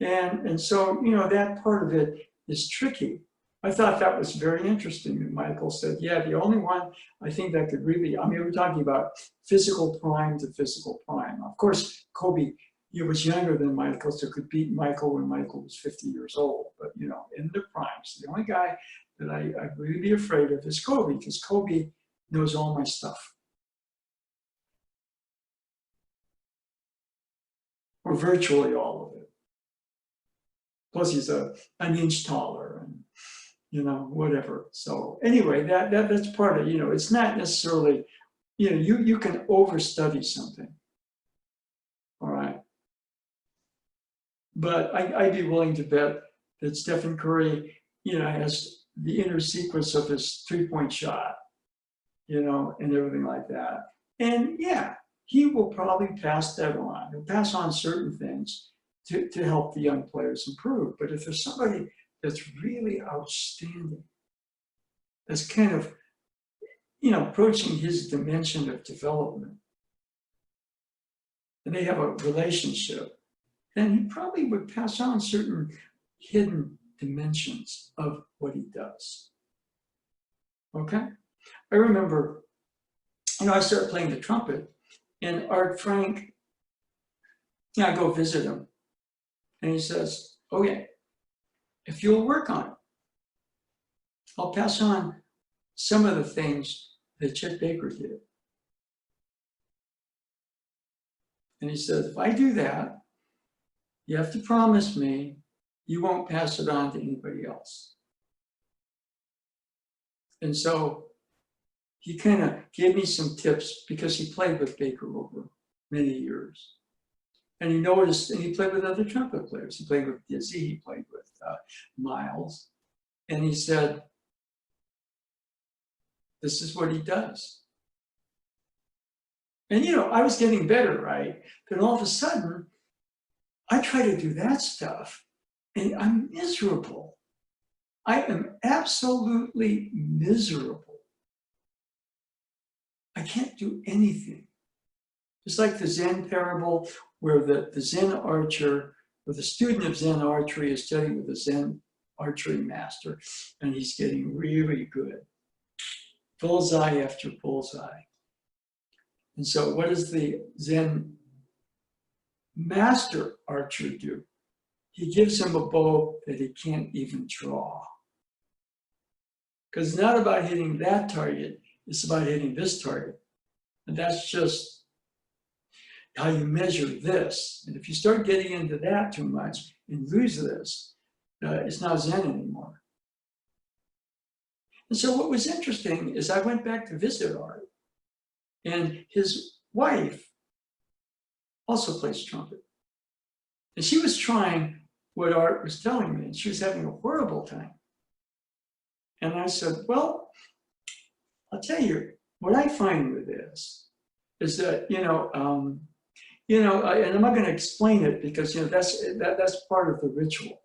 And so, you know, that part of it is tricky. I thought that was very interesting that Michael said, yeah, the only one I think that could really, I mean, we're talking about physical prime to physical prime. Of course, Kobe, he was younger than Michael, so could beat Michael when Michael was 50 years old. But, you know, in the primes, the only guy that I'm really afraid of is Kobe, because Kobe knows all my stuff. Or virtually all of it. Plus he's an inch taller and, you know, whatever. So anyway, that's part of, you know, it's not necessarily, you know, you can overstudy something. All right. But I'd be willing to bet that Stephen Curry, you know, has the inner sequence of his three-point shot, you know, and everything like that. And yeah, he will probably pass that on. He'll pass on certain things to help the young players improve. But if there's somebody that's really outstanding, that's kind of, you know, approaching his dimension of development, and they have a relationship, then he probably would pass on certain hidden dimensions of what he does. Okay? I remember, you know, I started playing the trumpet, and Artt Frank, you know, I go visit him, and he says, okay, if you'll work on it, I'll pass on some of the things that Chet Baker did. And he says, if I do that, you have to promise me you won't pass it on to anybody else. And so he kind of gave me some tips because he played with Baker over many years. And he noticed, and he played with other trumpet players. He played with Dizzy, he played with Miles. And he said, this is what he does. And, you know, I was getting better, right? But all of a sudden, I try to do that stuff, and I'm miserable. I am absolutely miserable. I can't do anything. It's like the Zen parable where the Zen archer, or the student of Zen archery is studying with a Zen archery master, and he's getting really good. Bullseye after bullseye. And so what does the Zen master archer do? He gives him a bow that he can't even draw. Because it's not about hitting that target, it's about hitting this target. And that's just how you measure this. And if you start getting into that too much and lose this, it's not Zen anymore. And so what was interesting is I went back to visit Artt, and his wife also plays trumpet. And she was trying what Artt was telling me, and she was having a horrible time. And I said, well, I'll tell you, what I find with this is that, and I'm not going to explain it because, that's part of the ritual.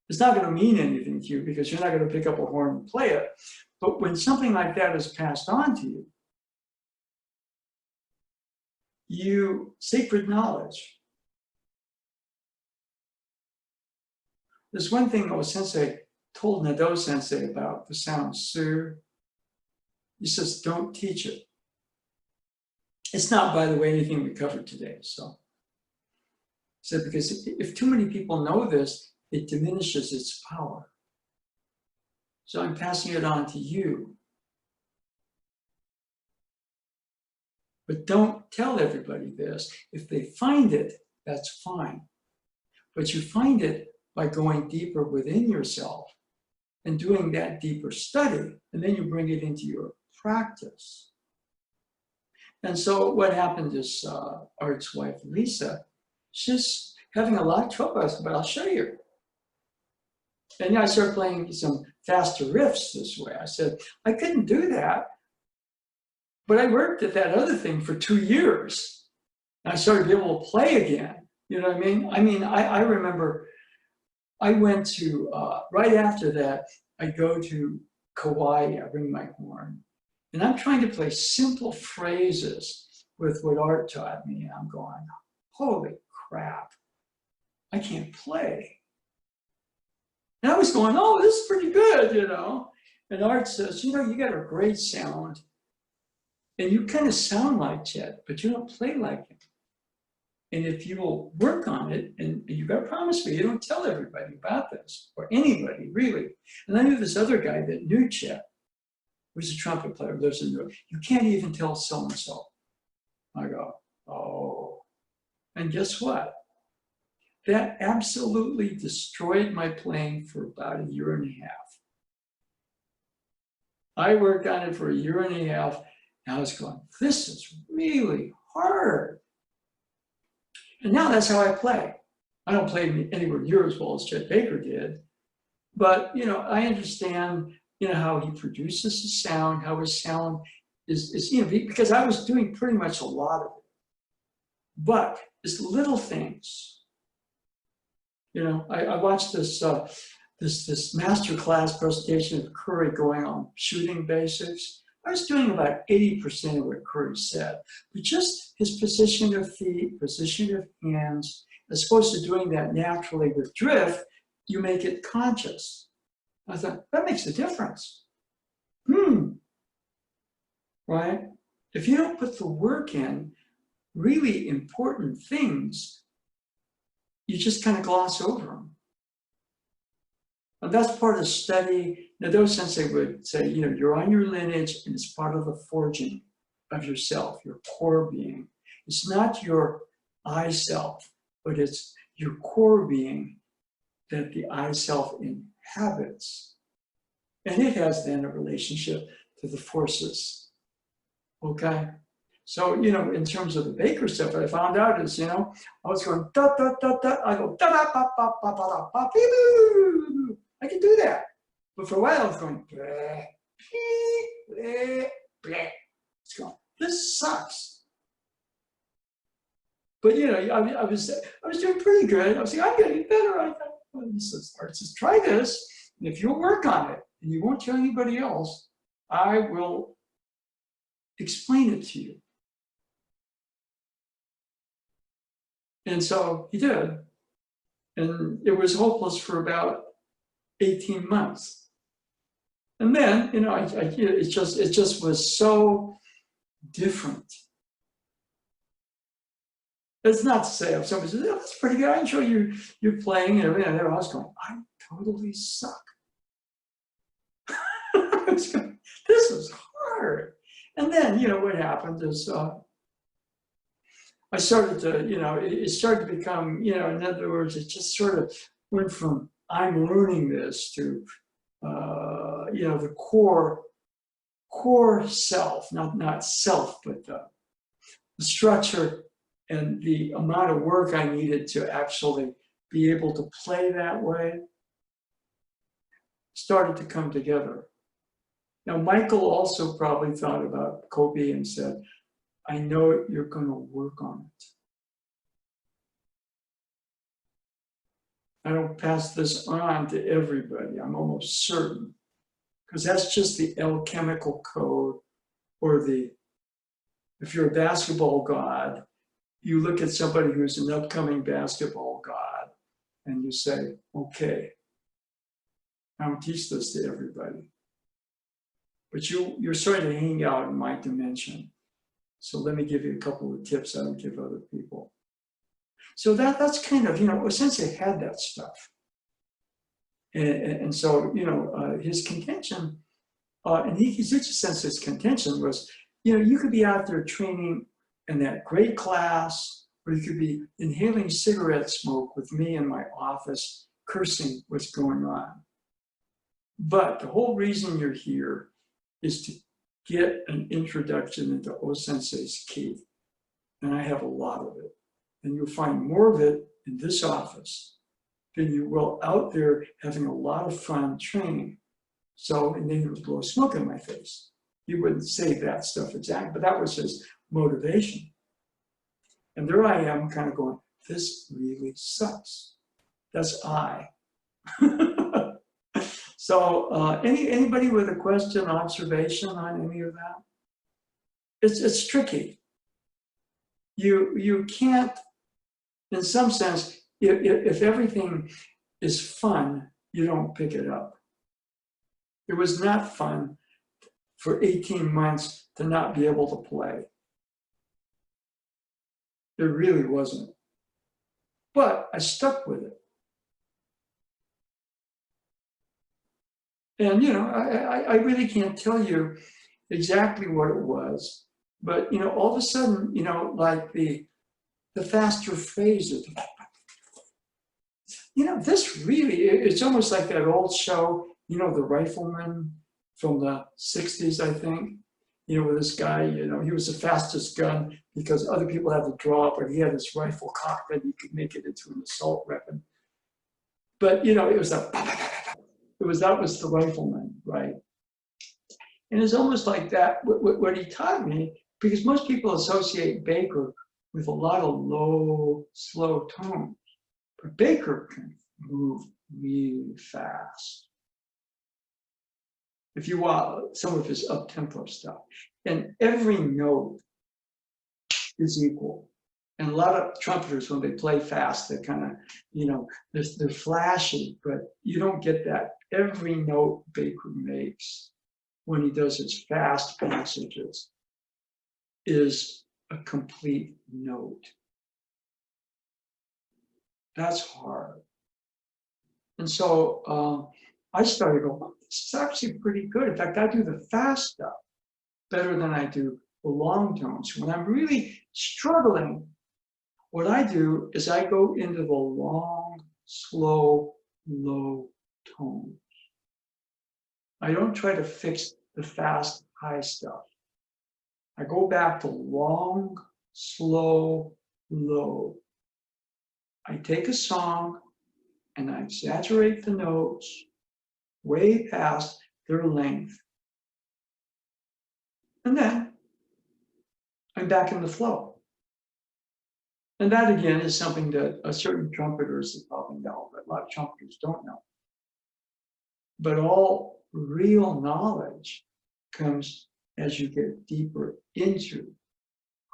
It's not going to mean anything to you because you're not going to pick up a horn and play it. But when something like that is passed on to you, sacred knowledge. There's one thing that sensei told Nado sensei about the sound su. He says, don't teach it. It's not, by the way, anything we covered today. So, he said, because if too many people know this, it diminishes its power. So I'm passing it on to you. But don't tell everybody this. If they find it, that's fine. But you find it by going deeper within yourself and doing that deeper study, and then you bring it into your practice. And so what happened is Art's wife, Lisa, she's having a lot of trouble. I said, but I'll show you. And I started playing some faster riffs this way. I said, I couldn't do that, but I worked at that other thing for 2 years. And I started to be able to play again. You know what I mean? I remember I went to, right after that, I go to Kauai, I bring my horn. And I'm trying to play simple phrases with what Artt taught me. And I'm going, holy crap, I can't play. And I was going, oh, this is pretty good, you know. And Artt says, you know, you got a great sound. And you kind of sound like Chet, but you don't play like him. And if you will work on it, and you got to promise me, you don't tell everybody about this, or anybody, really. And I knew this other guy that knew Chet, who was a trumpet player, lives in New York. You can't even tell so-and-so. I go, oh. And guess what? That absolutely destroyed my playing for about 1.5 years. I worked on it for 1.5 years, and I was going, this is really hard. And now that's how I play. I don't play anywhere near as well as Chet Baker did, but you know, I understand, you know, how he produces the sound, how his sound is, you know, because I was doing pretty much a lot of it. But it's little things. You know, I watched this this master class presentation of Curry going on shooting basics. I was doing about 80% of what Curry said, but just his position of feet, position of hands, as opposed to doing that naturally with drift, you make it conscious. I thought, that makes a difference. Right? If you don't put the work in, really important things, you just kind of gloss over them. And that's part of the study. Nado sensei would say, you know, you're on your lineage and it's part of the forging of yourself, your core being. It's not your I self, but it's your core being that the I self inhabits. And it has then a relationship to the forces. Okay? So, you know, in terms of the Baker stuff, what I found out is, you know, I was going da da da da, I go da da ba ba ba ba ba ba. I can do that. But for a while I was going bleh, bleh, bleh. It's going, this sucks. But you know, I was doing pretty good. I was like, I'm getting better. I thought, well, he says, Artt says, try this. And if you'll work on it and you won't tell anybody else, I will explain it to you. And so he did. And it was hopeless for about 18 months. And then, you know, it just was so different. It's not to say if somebody says, oh, that's pretty good, I enjoy you playing and everything. I was going, I totally suck. I was going, this is hard. And then, you know, what happened is I started to, you know, it started to become, you know, in other words, it just sort of went from I'm learning this to, you know, the core self, not self, but the structure and the amount of work I needed to actually be able to play that way started to come together. Now, Michael also probably thought about Kobe and said, I know you're going to work on it. I don't pass this on to everybody, I'm almost certain, because that's just the alchemical code, or the, if you're a basketball god you look at somebody who's an upcoming basketball god and you say, okay, I don't teach this to everybody. But you're starting to hang out in my dimension. So let me give you a couple of tips I would give other people. So that's kind of, Sensei had that stuff. And so, his contention, and Hikitsuchi Sensei's contention was, you could be out there training in that great class, or you could be inhaling cigarette smoke with me in my office, cursing what's going on. But the whole reason you're here is to get an introduction into O-Sensei's key. And I have a lot of it. And you'll find more of it in this office than you will out there having a lot of fun training. So, and then he would blow smoke in my face. He wouldn't say that stuff exactly, but that was his motivation. And there I am kind of going, this really sucks. That's I. So anybody with a question, observation on any of that? It's tricky. You can't, in some sense, if everything is fun, you don't pick it up. It was not fun for 18 months to not be able to play. It really wasn't. But I stuck with it. And, I really can't tell you exactly what it was. But, all of a sudden, like the faster phases, this really, it's almost like that old show, the Rifleman from the 60s, I think. With this guy, he was the fastest gun because other people had to draw, but he had this rifle cocked that he could make it into an assault weapon. But, it was that was the Rifleman, right? And it's almost like that, what he taught me, because most people associate Baker with a lot of low, slow tones. But Baker can move really fast. If you want some of his up-tempo stuff. And every note is equal. And a lot of trumpeters, when they play fast, they're kind of, they're flashy, but you don't get that. Every note Baker makes when he does his fast passages is a complete note. That's hard. And so I started going, oh, this is actually pretty good. In fact, I do the fast stuff better than I do the long tones. When I'm really struggling, what I do is I go into the long, slow, low tones. I don't try to fix the fast, high stuff. I go back to long, slow, low. I take a song and I exaggerate the notes way past their length. And then I'm back in the flow. And that again is something that certain trumpeters probably know, but a lot of trumpeters don't know. But all real knowledge comes as you get deeper into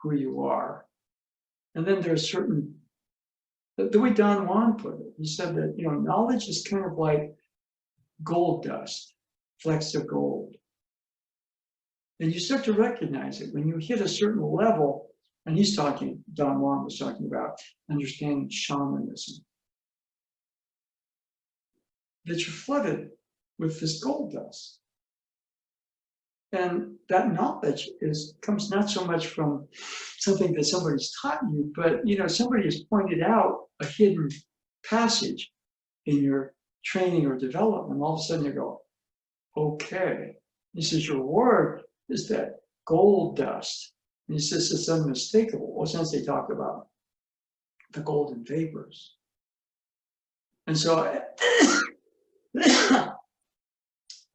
who you are. And then there's certain, the way Don Juan put it, he said that, knowledge is kind of like gold dust, flecks of gold. And you start to recognize it when you hit a certain level, and Don Juan was talking about understanding shamanism, that you're flooded with this gold dust. And that knowledge comes not so much from something that somebody's taught you, but somebody has pointed out a hidden passage in your training or development. All of a sudden you go, okay, this is your reward, is that gold dust. And he says it's unmistakable. Well, since they talk about the golden vapors. And so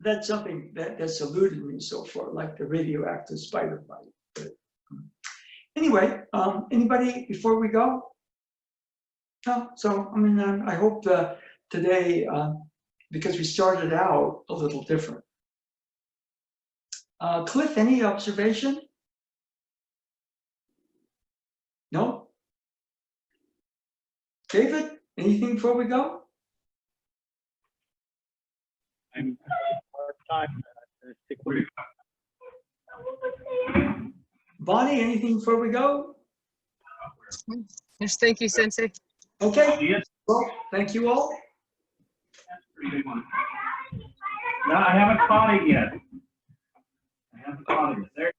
that's something that's eluded me so far, like the radioactive spider bite. But anyway, anybody before we go? So, I hope that today, because we started out a little different. Cliff, any observation? No? David, anything before we go? I'm part time. I'm gonna stick with it. Bonnie, anything before we go? Yes, thank you, Sensei. Okay, Yes, well, thank you all. that's a pretty good one. No, I haven't caught it yet. I haven't caught it yet. There.